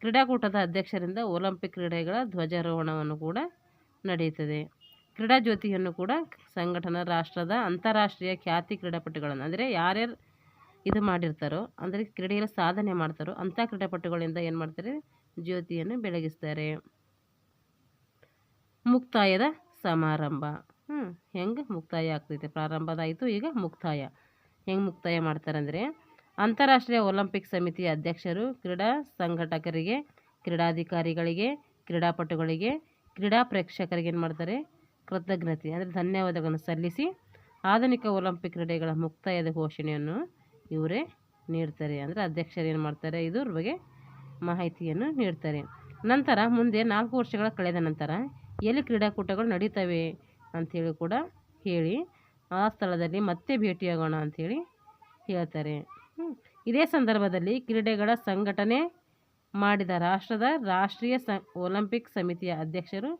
ಕ್ರೀಡಾಕೂಟದ ಅಧ್ಯಕ್ಷರಿಂದ ಒಲಿಂಪಿಕ್ ಕ್ರೀಡೆಗಳ ಧ್ವಜಾರೋಹಣವನ್ನು ಕೂಡ ನಡೆಯುತ್ತದೆ. ಕ್ರೀಡಾ ಜ್ಯೋತಿಯನ್ನು ಕೂಡ ಸಂಘಟನಾ ರಾಷ್ಟ್ರದ ಅಂತಾರಾಷ್ಟ್ರೀಯ ಖ್ಯಾತಿ ಕ್ರೀಡಾಪಟುಗಳನ್ನು, ಅಂದರೆ ಯಾರ್ಯಾರು ಇದು ಮಾಡಿರ್ತಾರೋ, ಅಂದರೆ ಕ್ರೀಡೆಯಲ್ಲಿ ಸಾಧನೆ ಮಾಡ್ತಾರೋ ಅಂಥ ಕ್ರೀಡಾಪಟುಗಳಿಂದ ಏನು ಮಾಡ್ತಾರೆ, ಜ್ಯೋತಿಯನ್ನು ಬೆಳಗಿಸ್ತಾರೆ. ಮುಕ್ತಾಯದ ಸಮಾರಂಭ ಹೆಂಗೆ ಮುಕ್ತಾಯ ಆಗ್ತೈತೆ, ಪ್ರಾರಂಭದಾಯಿತು, ಈಗ ಮುಕ್ತಾಯ ಹೆಂಗೆ ಮುಕ್ತಾಯ ಮಾಡ್ತಾರೆ ಅಂದರೆ, ಅಂತಾರಾಷ್ಟ್ರೀಯ ಒಲಿಂಪಿಕ್ ಸಮಿತಿಯ ಅಧ್ಯಕ್ಷರು ಕ್ರೀಡಾ ಸಂಘಟಕರಿಗೆ, ಕ್ರೀಡಾಧಿಕಾರಿಗಳಿಗೆ, ಕ್ರೀಡಾಪಟುಗಳಿಗೆ, ಕ್ರೀಡಾ ಪ್ರೇಕ್ಷಕರಿಗೆ ಏನು ಮಾಡ್ತಾರೆ, ಕೃತಜ್ಞತೆ ಅಂದರೆ ಧನ್ಯವಾದಗಳನ್ನು ಸಲ್ಲಿಸಿ ಆಧುನಿಕ ಒಲಿಂಪಿಕ್ ಕ್ರೀಡೆಗಳ ಮುಕ್ತಾಯದ ಘೋಷಣೆಯನ್ನು ಇವರೇ ನೀಡ್ತಾರೆ. ಅಂದರೆ ಅಧ್ಯಕ್ಷರು ಏನು ಮಾಡ್ತಾರೆ, ಇದ್ರ ಬಗ್ಗೆ ಮಾಹಿತಿಯನ್ನು ನೀಡ್ತಾರೆ. ನಂತರ ಮುಂದೆ 4 ವರ್ಷಗಳ ಕಳೆದ ನಂತರ ಎಲ್ಲಿ ಕ್ರೀಡಾಕೂಟಗಳು ನಡೀತವೆ ಅಂಥೇಳಿ ಕೂಡ ಹೇಳಿ ಆ ಸ್ಥಳದಲ್ಲಿ ಮತ್ತೆ ಭೇಟಿಯಾಗೋಣ ಅಂಥೇಳಿ ಹೇಳ್ತಾರೆ. ಇದೇ ಸಂದರ್ಭದಲ್ಲಿ ಕ್ರೀಡೆಗಳ ಸಂಘಟನೆ ಮಾಡಿದ ರಾಷ್ಟ್ರದ ರಾಷ್ಟ್ರೀಯ ಒಲಿಂಪಿಕ್ ಸಮಿತಿಯ ಅಧ್ಯಕ್ಷರು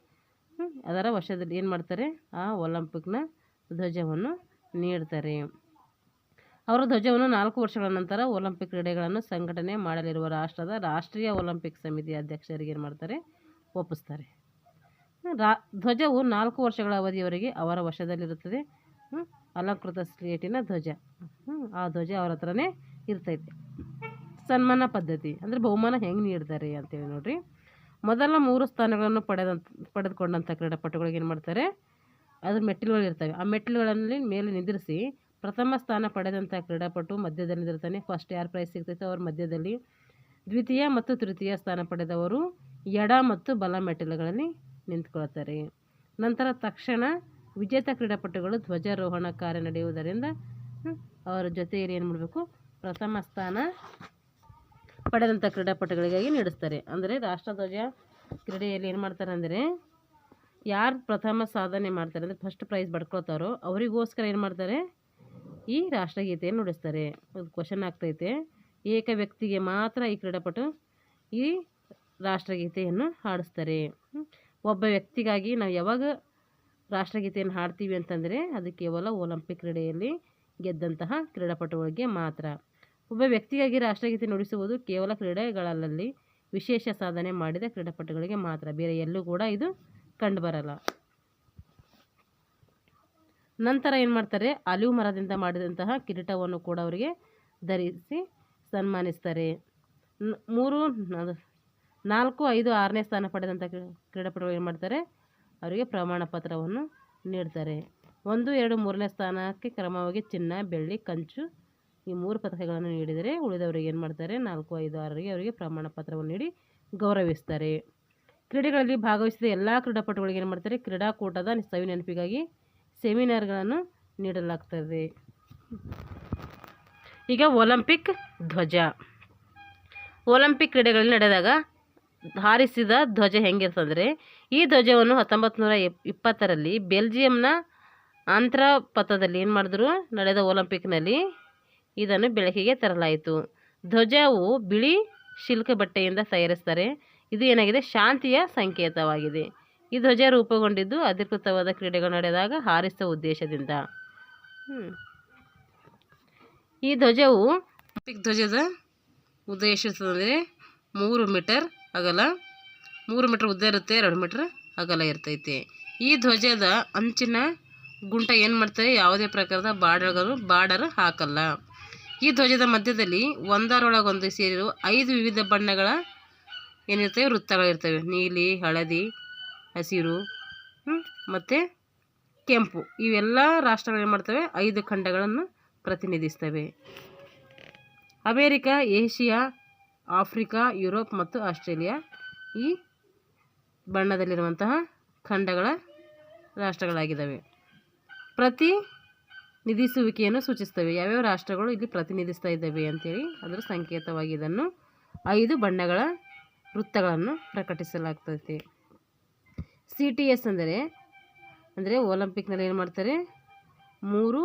ಅದರ ವಶದಲ್ಲಿ ಏನು ಮಾಡ್ತಾರೆ, ಆ ಒಲಿಂಪಿಕ್ನ ಧ್ವಜವನ್ನು ನೀಡ್ತಾರೆ. ಅವರ ಧ್ವಜವನ್ನು 4 ವರ್ಷಗಳ ನಂತರ ಒಲಿಂಪಿಕ್ ಕ್ರೀಡೆಗಳನ್ನು ಸಂಘಟನೆ ಮಾಡಲಿರುವ ರಾಷ್ಟ್ರದ ರಾಷ್ಟ್ರೀಯ ಒಲಿಂಪಿಕ್ ಸಮಿತಿಯ ಅಧ್ಯಕ್ಷರಿಗೆ ಏನು ಮಾಡ್ತಾರೆ, ಒಪ್ಪಿಸ್ತಾರೆ. ಧ್ವಜವು 4 ವರ್ಷಗಳ ಅವಧಿಯವರೆಗೆ ಅವರ ವಶದಲ್ಲಿರುತ್ತದೆ. ಅಲಂಕೃತ ಸ್ಲೇಟಿನ ಧ್ವಜ, ಆ ಧ್ವಜ ಅವ್ರ ಹತ್ರನೇ ಇರ್ತೈತೆ. ಸನ್ಮಾನ ಪದ್ಧತಿ ಅಂದರೆ ಬಹುಮಾನ ಹೆಂಗೆ ನೀಡ್ತಾರೆ ಅಂತೇಳಿ ನೋಡ್ರಿ. ಮೊದಲ 3 ಸ್ಥಾನಗಳನ್ನು ಪಡೆದುಕೊಂಡಂಥ ಕ್ರೀಡಾಪಟುಗಳಿಗೆ ಏನು ಮಾಡ್ತಾರೆ, ಅದ್ರ ಮೆಟ್ಟಿಲುಗಳು ಇರ್ತವೆ. ಆ ಮೆಟ್ಟಿಲುಗಳಲ್ಲಿ ಮೇಲೆ ನಿಂದಿರಿಸಿ ಪ್ರಥಮ ಸ್ಥಾನ ಪಡೆದಂಥ ಕ್ರೀಡಾಪಟು ಮಧ್ಯದಲ್ಲಿ ನಿಂದಿರ್ತಾನೆ. ಫಸ್ಟ್ ಯಾರು ಪ್ರೈಸ್ ಸಿಗ್ತೈತೆ ಅವ್ರ ಮಧ್ಯದಲ್ಲಿ, ದ್ವಿತೀಯ ಮತ್ತು ತೃತೀಯ ಸ್ಥಾನ ಪಡೆದವರು ಎಡ ಮತ್ತು ಬಲ ಮೆಟ್ಟಿಲುಗಳಲ್ಲಿ ನಿಂತ್ಕೊಳ್ತಾರೆ. ನಂತರ ತಕ್ಷಣ ವಿಜೇತ ಕ್ರೀಡಾಪಟುಗಳು ಧ್ವಜಾರೋಹಣ ಕಾರ್ಯ ನಡೆಯುವುದರಿಂದ ಅವರ ಜೊತೆಯಲ್ಲಿ ಏನು ಮಾಡಬೇಕು, ಪ್ರಥಮ ಸ್ಥಾನ ಪಡೆದಂಥ ಕ್ರೀಡಾಪಟುಗಳಿಗಾಗಿ ನಡೆಸ್ತಾರೆ. ಅಂದರೆ ರಾಷ್ಟ್ರಧ್ವಜ ಕ್ರೀಡೆಯಲ್ಲಿ ಏನು ಮಾಡ್ತಾರೆ ಅಂದರೆ, ಯಾರು ಪ್ರಥಮ ಸಾಧನೆ ಮಾಡ್ತಾರೆ ಅಂದರೆ ಫಸ್ಟ್ ಪ್ರೈಸ್ ಪಡ್ಕೊಳ್ತಾರೋ ಅವರಿಗೋಸ್ಕರ ಏನು ಮಾಡ್ತಾರೆ, ಈ ರಾಷ್ಟ್ರಗೀತೆಯನ್ನು ನುಡಿಸ್ತಾರೆ. ಅದು ಕ್ವಶನ್ ಆಗ್ತೈತೆ, ಏಕ ವ್ಯಕ್ತಿಗೆ ಮಾತ್ರ ಈ ಕ್ರೀಡಾಪಟು ಈ ರಾಷ್ಟ್ರಗೀತೆಯನ್ನು ಹಾಡಿಸ್ತಾರೆ. ಒಬ್ಬ ವ್ಯಕ್ತಿಗಾಗಿ ನಾವು ಯಾವಾಗ ರಾಷ್ಟ್ರಗೀತೆಯನ್ನು ಹಾಡ್ತೀವಿ ಅಂತಂದರೆ ಅದು ಕೇವಲ ಒಲಿಂಪಿಕ್ ಕ್ರೀಡೆಯಲ್ಲಿ ಗೆದ್ದಂತಹ ಕ್ರೀಡಾಪಟುಗಳಿಗೆ ಮಾತ್ರ. ಒಬ್ಬ ವ್ಯಕ್ತಿಗಾಗಿ ರಾಷ್ಟ್ರಗೀತೆ ನುಡಿಸುವುದು ಕೇವಲ ಕ್ರೀಡೆಗಳಲ್ಲಿ ವಿಶೇಷ ಸಾಧನೆ ಮಾಡಿದ ಕ್ರೀಡಾಪಟುಗಳಿಗೆ ಮಾತ್ರ, ಬೇರೆ ಎಲ್ಲೂ ಕೂಡ ಇದು ಕಂಡುಬರಲ್ಲ. ನಂತರ ಏನು ಮಾಡ್ತಾರೆ, ಆಲಿವ್ ಮರದಿಂದ ಮಾಡಿದಂತಹ ಕಿರೀಟವನ್ನು ಕೂಡ ಅವರಿಗೆ ಧರಿಸಿ ಸನ್ಮಾನಿಸ್ತಾರೆ. 3, 4, 5, 6ನೇ ಸ್ಥಾನ ಪಡೆದಂಥ ಕ್ರೀಡಾಪಟುಗಳು ಏನು ಮಾಡ್ತಾರೆ, ಅವರಿಗೆ ಪ್ರಮಾಣ ಪತ್ರವನ್ನು ನೀಡ್ತಾರೆ. 1, 2, 3ನೇ ಸ್ಥಾನಕ್ಕೆ ಕ್ರಮವಾಗಿ ಚಿನ್ನ, ಬೆಳ್ಳಿ, ಕಂಚು ಈ 3 ಪದಕಗಳನ್ನು ನೀಡಿದರೆ ಉಳಿದವರಿಗೆ ಏನು ಮಾಡ್ತಾರೆ, 4, 5, 6ರಿಗೆ ಅವರಿಗೆ ಪ್ರಮಾಣ ಪತ್ರವನ್ನು ನೀಡಿ ಗೌರವಿಸ್ತಾರೆ. ಕ್ರೀಡೆಗಳಲ್ಲಿ ಭಾಗವಹಿಸಿದ ಎಲ್ಲ ಕ್ರೀಡಾಪಟುಗಳಿಗೆ ಏನು ಮಾಡ್ತಾರೆ, ಕ್ರೀಡಾಕೂಟದ ಸವಿ ನೆನಪಿಗಾಗಿ ಸೆಮಿನಾರ್ಗಳನ್ನು ನೀಡಲಾಗ್ತದೆ. ಈಗ ಒಲಿಂಪಿಕ್ ಧ್ವಜ. ಒಲಿಂಪಿಕ್ ಕ್ರೀಡೆಗಳಲ್ಲಿ ನಡೆದಾಗ ಹಾರಿಸಿದ ಧ್ವಜ ಹೆಂಗಿರ್ತಂದರೆ, ಈ ಧ್ವಜವನ್ನು 1920ರಲ್ಲಿ ಬೆಲ್ಜಿಯಂನ ಆಂತ್ರಪಥದಲ್ಲಿ ಏನು ಮಾಡಿದ್ರು, ನಡೆದ ಒಲಿಂಪಿಕ್ನಲ್ಲಿ ಇದನ್ನು ಬೆಳಕಿಗೆ ತರಲಾಯಿತು. ಧ್ವಜವು ಬಿಳಿ ಶಿಲ್ಕ ಬಟ್ಟೆಯಿಂದ ತಯಾರಿಸ್ತಾರೆ. ಇದು ಏನಾಗಿದೆ, ಶಾಂತಿಯ ಸಂಕೇತವಾಗಿದೆ. ಈ ಧ್ವಜ ರೂಪುಗೊಂಡಿದ್ದು ಅಧಿಕೃತವಾದ ಕ್ರೀಡೆಗಳು ನಡೆದಾಗ ಹಾರಿಸುವ ಉದ್ದೇಶದಿಂದ. ಈ ಧ್ವಜವು ಒಲಿಂಪಿಕ್ ಧ್ವಜದ ಉದ್ದ ಎಷ್ಟಿರ್ತದೆ, 3 ಮೀಟರ್ ಅಗಲ, 3 ಮೀಟರ್ ಉದ್ದ ಇರುತ್ತೆ, 2 ಮೀಟರ್ ಅಗಲ ಇರ್ತೈತೆ. ಈ ಧ್ವಜದ ಅಂಚಿನ ಗುಂಟ ಏನು ಮಾಡ್ತಾರೆ, ಯಾವುದೇ ಪ್ರಕಾರದ ಬಾರ್ಡರ್ ಹಾಕಲ್ಲ. ಈ ಧ್ವಜದ ಮಧ್ಯದಲ್ಲಿ ಒಂದರೊಳಗೊಂದು ಸೇರಿರುವ 5 ವಿವಿಧ ಬಣ್ಣಗಳ ಏನಿರ್ತವೆ, ವೃತ್ತಗಳಿರ್ತವೆ. ನೀಲಿ, ಹಳದಿ, ಹಸಿರು ಮತ್ತು ಕೆಂಪು. ಇವೆಲ್ಲ ರಾಷ್ಟ್ರಗಳು ಏನು ಮಾಡ್ತವೆ, 5 ಖಂಡಗಳನ್ನು ಪ್ರತಿನಿಧಿಸ್ತವೆ. ಅಮೇರಿಕಾ, ಏಷ್ಯಾ, ಆಫ್ರಿಕಾ, ಯುರೋಪ್ ಮತ್ತು ಆಸ್ಟ್ರೇಲಿಯಾ ಈ ಬಣ್ಣದಲ್ಲಿರುವಂತಹ ಖಂಡಗಳ ರಾಷ್ಟ್ರಗಳಾಗಿದ್ದಾವೆ. ಪ್ರತಿನಿಧಿಸುವಿಕೆಯನ್ನು ಸೂಚಿಸ್ತವೆ. ಯಾವ್ಯಾವ ರಾಷ್ಟ್ರಗಳು ಇಲ್ಲಿ ಪ್ರತಿನಿಧಿಸ್ತಾ ಇದ್ದಾವೆ ಅಂತೇಳಿ ಅದರ ಸಂಕೇತವಾಗಿ ಇದನ್ನು 5 ಬಣ್ಣಗಳ ವೃತ್ತಗಳನ್ನು ಪ್ರಕಟಿಸಲಾಗ್ತೈತೆ. CTS ಅಂದರೆ ಒಲಿಂಪಿಕ್ನಲ್ಲಿ ಏನು ಮಾಡ್ತಾರೆ, 3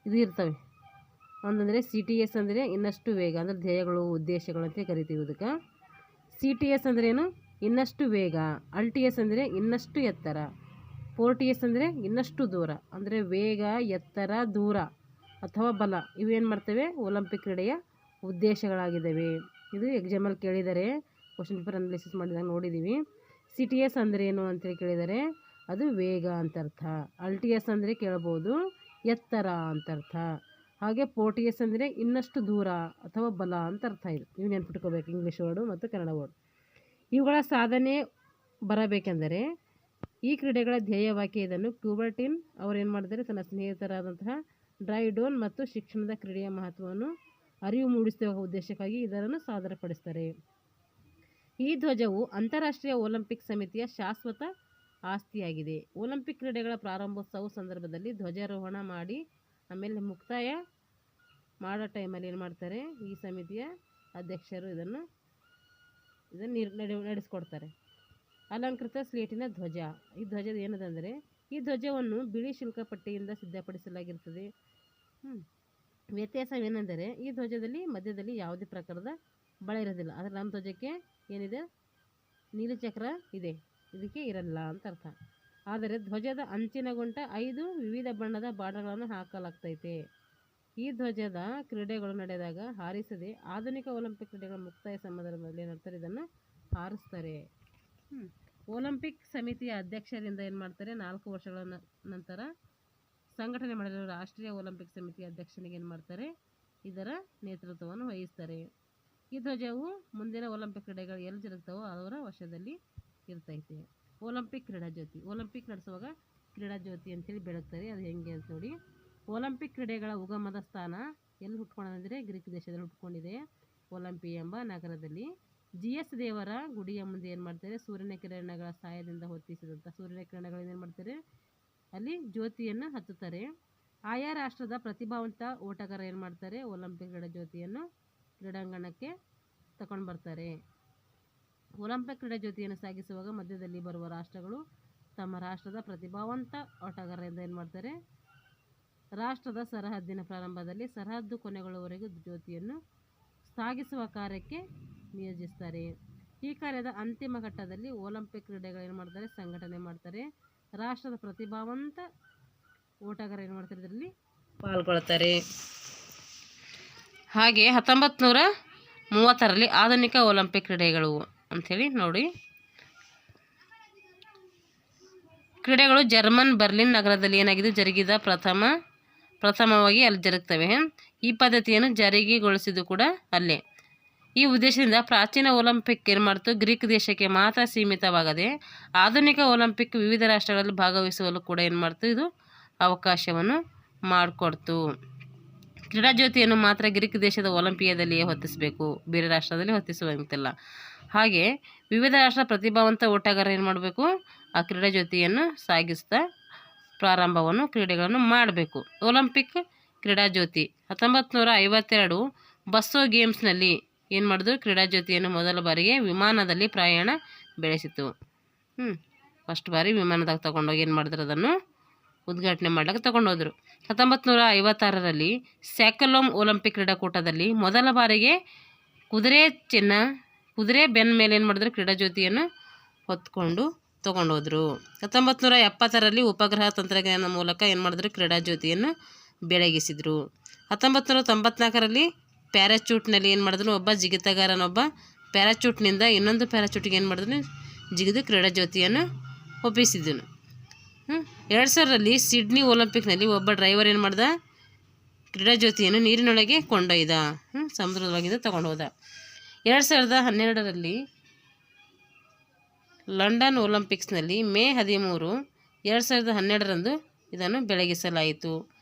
ಇದು ಇರ್ತವೆ. ಒಂದಂದರೆ CTS ಅಂದರೆ ಇನ್ನಷ್ಟು ವೇಗ, ಅಂದರೆ ಧ್ಯೇಯಗಳು, ಉದ್ದೇಶಗಳು ಅಂತ ಕರಿತೀವಿ ಇದಕ್ಕೆ. CTS ಅಂದರೆ ಏನು, ಇನ್ನಷ್ಟು ವೇಗ. LTS ಅಂದರೆ ಇನ್ನಷ್ಟು ಎತ್ತರ. ಪೋರ್ಟಿಯಸ್ ಅಂದರೆ ಇನ್ನಷ್ಟು ದೂರ, ಅಂದರೆ ವೇಗ, ಎತ್ತರ, ದೂರ ಅಥವಾ ಬಲ ಇವೇನು ಮಾಡ್ತವೆ ಒಲಿಂಪಿಕ್ ಕ್ರೀಡೆಯ ಉದ್ದೇಶಗಳಾಗಿದ್ದಾವೆ. ಇದು ಎಕ್ಸಾಮಲ್ಲಿ ಕೇಳಿದರೆ ಕ್ವಶನ್ ಪೇಪರ್ ಅನಾಲಿಸಿಸ್ ಮಾಡಿದಾಗ ನೋಡಿದ್ದೀವಿ. ಸಿಟಿಎಸ್ ಅಂದರೆ ಏನು ಅಂತೇಳಿ ಕೇಳಿದರೆ ಅದು ವೇಗ ಅಂತ ಅರ್ಥ. ಅಲ್ಟಿಎಸ್ ಅಂದರೆ ಕೇಳ್ಬೋದು ಎತ್ತರ ಅಂತ ಅರ್ಥ. ಹಾಗೆ ಪೋರ್ಟಿಯಸ್ ಅಂದರೆ ಇನ್ನಷ್ಟು ದೂರ ಅಥವಾ ಬಲ ಅಂತ ಅರ್ಥ. ಇವು ನೆನ್ಪಿಟ್ಕೋಬೇಕು, ಇಂಗ್ಲೀಷ್ ವರ್ಡು ಮತ್ತು ಕನ್ನಡ ವರ್ಡ್. ಇವುಗಳ ಸಾಧನೆ ಬರಬೇಕೆಂದರೆ ಈ ಕ್ರೀಡೆಗಳ ಧ್ಯೇಯವಾಕ್ಯ ಇದನ್ನು ಕ್ಯೂಬರ್ಟಿನ್ ಅವರು ಏನು ಮಾಡಿದ್ದಾರೆ, ತನ್ನ ಸ್ನೇಹಿತರಾದಂತಹ ಡ್ರೈಡೋನ್ ಮತ್ತು ಶಿಕ್ಷಣದ ಕ್ರೀಡೆಯ ಮಹತ್ವವನ್ನು ಅರಿವು ಮೂಡಿಸುವ ಉದ್ದೇಶಕ್ಕಾಗಿ ಇದನ್ನು ಸಾದರಪಡಿಸ್ತಾರೆ. ಈ ಧ್ವಜವು ಅಂತಾರಾಷ್ಟ್ರೀಯ ಒಲಿಂಪಿಕ್ ಸಮಿತಿಯ ಶಾಶ್ವತ ಆಸ್ತಿಯಾಗಿದೆ. ಒಲಿಂಪಿಕ್ ಕ್ರೀಡೆಗಳ ಪ್ರಾರಂಭೋತ್ಸವ ಸಂದರ್ಭದಲ್ಲಿ ಧ್ವಜಾರೋಹಣ ಮಾಡಿ ಆಮೇಲೆ ಮುಕ್ತಾಯ ಮಾಡೋ ಟೈಮಲ್ಲಿ ಏನು ಮಾಡ್ತಾರೆ, ಈ ಸಮಿತಿಯ ಅಧ್ಯಕ್ಷರು ಇದನ್ನು ನಡೆಸ್ಕೊಡ್ತಾರೆ. ಅಲಂಕೃತ ಸ್ಲೇಟಿನ ಧ್ವಜ. ಈ ಧ್ವಜದ ಏನದಂದರೆ, ಈ ಧ್ವಜವನ್ನು ಬಿಳಿ ಶಿಲ್ಕಪಟ್ಟಿಯಿಂದ ಸಿದ್ಧಪಡಿಸಲಾಗಿರ್ತದೆ. ವ್ಯತ್ಯಾಸವೇನೆಂದರೆ ಈ ಧ್ವಜದಲ್ಲಿ ಮಧ್ಯದಲ್ಲಿ ಯಾವುದೇ ಪ್ರಕಾರದ ಬಳೆ ಇರೋದಿಲ್ಲ. ಆದರೆ ನಮ್ಮ ಧ್ವಜಕ್ಕೆ ಏನಿದೆ, ನೀಲಚಕ್ರ ಇದೆ, ಇದಕ್ಕೆ ಇರಲ್ಲ ಅಂತ ಅರ್ಥ. ಆದರೆ ಧ್ವಜದ ಅಂಚಿನ ಗುಂಟ 5 ವಿವಿಧ ಬಣ್ಣದ ಬಾಣಗಳನ್ನು ಹಾಕಲಾಗ್ತೈತೆ. ಈ ಧ್ವಜದ ಕ್ರೀಡೆಗಳು ನಡೆದಾಗ ಹಾರಿಸದೆ ಆಧುನಿಕ ಒಲಿಂಪಿಕ್ ಕ್ರೀಡೆಗಳ ಮುಕ್ತಾಯ ಸಂದರ್ಭದಲ್ಲಿ ಏನಾಗ್ತಾರೆ, ಇದನ್ನು ಹಾರಿಸ್ತಾರೆ. ಒಲಿಂಪಿಕ್ ಸಮಿತಿಯ ಅಧ್ಯಕ್ಷರಿಂದ ಏನು ಮಾಡ್ತಾರೆ, 4 ವರ್ಷಗಳ ನಂತರ ಸಂಘಟನೆ ಮಾಡಿರುವ ರಾಷ್ಟ್ರೀಯ ಒಲಿಂಪಿಕ್ ಸಮಿತಿಯ ಅಧ್ಯಕ್ಷನಿಗೆ ಏನು ಮಾಡ್ತಾರೆ, ಇದರ ನೇತೃತ್ವವನ್ನು ವಹಿಸ್ತಾರೆ. ಈ ಧ್ವಜವು ಮುಂದಿನ ಒಲಿಂಪಿಕ್ ಕ್ರೀಡೆಗಳು ಎಲ್ಲಿ ಜರುಗ್ತಾವೋ ಅವರ ವಶದಲ್ಲಿ ಇರ್ತೈತೆ. ಒಲಿಂಪಿಕ್ ಕ್ರೀಡಾ ಜ್ಯೋತಿ. ಒಲಿಂಪಿಕ್ ನಡೆಸುವಾಗ ಕ್ರೀಡಾ ಜ್ಯೋತಿ ಅಂತೇಳಿ ಬೆಳಗ್ತಾರೆ. ಅದು ಹೆಂಗೆ ಅಂತ ನೋಡಿ. ಒಲಿಂಪಿಕ್ ಕ್ರೀಡೆಗಳ ಉಗಮದ ಸ್ಥಾನ ಎಲ್ಲಿ ಹುಟ್ಕೊಂಡಂದರೆ ಗ್ರೀಕ್ ದೇಶದಲ್ಲಿ ಹುಟ್ಕೊಂಡಿದೆ, ಒಲಿಂಪಿ ಎಂಬ ನಗರದಲ್ಲಿ. GS ದೇವರ ಗುಡಿಯ ಮುಂದೆ ಏನು ಮಾಡ್ತಾರೆ, ಸೂರ್ಯನ ಕಿರಣಗಳ ಸಹಾಯದಿಂದ ಹೊತ್ತಿಸಿದಂಥ ಸೂರ್ಯನ ಕಿರಣಗಳನ್ನು ಏನು ಮಾಡ್ತಾರೆ, ಅಲ್ಲಿ ಜ್ಯೋತಿಯನ್ನು ಹಚ್ಚುತ್ತಾರೆ. ಆಯಾ ರಾಷ್ಟ್ರದ ಪ್ರತಿಭಾವಂತ ಓಟಗಾರ ಏನು ಮಾಡ್ತಾರೆ, ಒಲಿಂಪಿಕ್ ಕ್ರೀಡಾ ಜ್ಯೋತಿಯನ್ನು ಕ್ರೀಡಾಂಗಣಕ್ಕೆ ತಗೊಂಡು ಬರ್ತಾರೆ. ಒಲಿಂಪಿಕ್ ಕ್ರೀಡಾ ಜ್ಯೋತಿಯನ್ನು ಸಾಗಿಸುವಾಗ ಮಧ್ಯದಲ್ಲಿ ಬರುವ ರಾಷ್ಟ್ರಗಳು ತಮ್ಮ ರಾಷ್ಟ್ರದ ಪ್ರತಿಭಾವಂತ ಓಟಗಾರರಿಂದ ಏನು ಮಾಡ್ತಾರೆ, ರಾಷ್ಟ್ರದ ಸರಹದ್ದಿನ ಪ್ರಾರಂಭದಲ್ಲಿ ಸರಹದ್ದು ಕೊನೆಗೊಳ್ಳುವವರೆಗೂ ಜ್ಯೋತಿಯನ್ನು ಸಾಗಿಸುವ ಕಾರ್ಯಕ್ಕೆ ನಿಯೋಜಿಸ್ತಾರೆ. ಈ ಕಾರ್ಯದ ಅಂತಿಮ ಘಟ್ಟದಲ್ಲಿ ಒಲಿಂಪಿಕ್ ಕ್ರೀಡೆಗಳು ಏನು ಮಾಡ್ತಾರೆ, ಸಂಘಟನೆ ಮಾಡ್ತಾರೆ. ರಾಷ್ಟ್ರದ ಪ್ರತಿಭಾವಂತ ಓಟಗಾರ ಏನು ಮಾಡ್ತಾರೆ, ಇದರಲ್ಲಿ ಪಾಲ್ಗೊಳ್ತಾರೆ. ಹಾಗೆ 1930ರಲ್ಲಿ ಆಧುನಿಕ ಒಲಿಂಪಿಕ್ ಕ್ರೀಡೆಗಳು ಅಂಥೇಳಿ ನೋಡಿ. ಕ್ರೀಡೆಗಳು ಜರ್ಮನ್ ಬರ್ಲಿನ್ ನಗರದಲ್ಲಿ ಏನಾಗಿದೆ ಜರುಗಿದ ಪ್ರಥಮವಾಗಿ ಅಲ್ಲಿ ಜರುಗ್ತವೆ. ಈ ಪದ್ಧತಿಯನ್ನು ಜಾರಿಗೆಗೊಳಿಸಿದ್ದು ಕೂಡ ಅಲ್ಲೇ. ಈ ಉದ್ದೇಶದಿಂದ ಪ್ರಾಚೀನ ಒಲಿಂಪಿಕ್ ಏನು ಮಾಡ್ತು, ಗ್ರೀಕ್ ದೇಶಕ್ಕೆ ಮಾತ್ರ ಸೀಮಿತವಾಗದೆ ಆಧುನಿಕ ಒಲಿಂಪಿಕ್ ವಿವಿಧ ರಾಷ್ಟ್ರಗಳಲ್ಲಿ ಭಾಗವಹಿಸಲು ಕೂಡ ಏನು ಮಾಡ್ತು, ಇದು ಅವಕಾಶವನ್ನು ಮಾಡಿಕೊಡ್ತು. ಕ್ರೀಡಾ ಜ್ಯೋತಿಯನ್ನು ಮಾತ್ರ ಗ್ರೀಕ್ ದೇಶದ ಒಲಿಂಪಿಯಾದಲ್ಲಿಯೇ ಹೊತ್ತಿಸಬೇಕು, ಬೇರೆ ರಾಷ್ಟ್ರದಲ್ಲಿ ಹೊತ್ತಿಸುವಂತಿಲ್ಲ. ಹಾಗೆ ವಿವಿಧ ರಾಷ್ಟ್ರ ಪ್ರತಿಭಾವಂತ ಓಟಗಾರ ಏನು ಮಾಡಬೇಕು, ಆ ಕ್ರೀಡಾ ಜ್ಯೋತಿಯನ್ನು ಸಾಗಿಸ್ತಾ ಪ್ರಾರಂಭವನ್ನು ಕ್ರೀಡೆಗಳನ್ನು ಮಾಡಬೇಕು. ಒಲಿಂಪಿಕ್ ಕ್ರೀಡಾ ಜ್ಯೋತಿ 1952 ಬಸ್ಸೋ ಗೇಮ್ಸ್ನಲ್ಲಿ ಏನು ಮಾಡಿದ್ರು, ಕ್ರೀಡಾ ಜ್ಯೋತಿಯನ್ನು ಮೊದಲ ಬಾರಿಗೆ ವಿಮಾನದಲ್ಲಿ ಪ್ರಯಾಣ ಬೆಳೆಸಿತು. ಫಸ್ಟ್ ಬಾರಿ ವಿಮಾನದಾಗ ತಗೊಂಡೋಗಿ ಏನು ಮಾಡಿದ್ರು, ಅದನ್ನು ಉದ್ಘಾಟನೆ ಮಾಡ್ಲಿಕ್ಕೆ ತಗೊಂಡೋದ್ರು. 1956ರಲ್ಲಿ ಸ್ಯಾಕಲೋಮ್ ಒಲಿಂಪಿಕ್ ಕ್ರೀಡಾಕೂಟದಲ್ಲಿ ಮೊದಲ ಬಾರಿಗೆ ಕುದುರೆ ಬೆನ್ನ ಮೇಲೆ ಏನು ಮಾಡಿದ್ರು, ಕ್ರೀಡಾ ಜ್ಯೋತಿಯನ್ನು ಹೊತ್ಕೊಂಡು ತೊಗೊಂಡೋದ್ರು. 1970ರಲ್ಲಿ ಉಪಗ್ರಹ ತಂತ್ರಜ್ಞಾನದ ಮೂಲಕ ಏನು ಮಾಡಿದ್ರು, ಕ್ರೀಡಾ ಜ್ಯೋತಿಯನ್ನು ಬೆಳಗಿಸಿದರು. 1994ರಲ್ಲಿ ಪ್ಯಾರಾಚೂಟ್ನಲ್ಲಿ ಏನು ಮಾಡಿದ್ರು, ಒಬ್ಬ ಜಿಗಿತಗಾರನೊಬ್ಬ ಪ್ಯಾರಾಚೂಟ್ನಿಂದ ಇನ್ನೊಂದು ಪ್ಯಾರಾಚೂಟಿಗೆ ಏನು ಮಾಡಿದ್ರು, ಜಿಗಿದು ಕ್ರೀಡಾ ಜ್ಯೋತಿಯನ್ನು ಒಪ್ಪಿಸಿದನು. 2000ರಲ್ಲಿ ಸಿಡ್ನಿ ಒಲಿಂಪಿಕ್ನಲ್ಲಿ ಒಬ್ಬ ಡ್ರೈವರ್ ಏನು ಮಾಡ್ದ, ಕ್ರೀಡಾ ಜ್ಯೋತಿಯನ್ನು ನೀರಿನೊಳಗೆ ಕೊಂಡೊಯ್ದ, ಸಮುದ್ರದೊಳಗಿಂದ ತಗೊಂಡು ಹೋದ. 2012ರಲ್ಲಿ ಲಂಡನ್ ಒಲಿಂಪಿಕ್ಸ್ನಲ್ಲಿ ಮೇ 13, 2012ರಂದು ಇದನ್ನು ಬೆಳಗಿಸಲಾಯಿತು.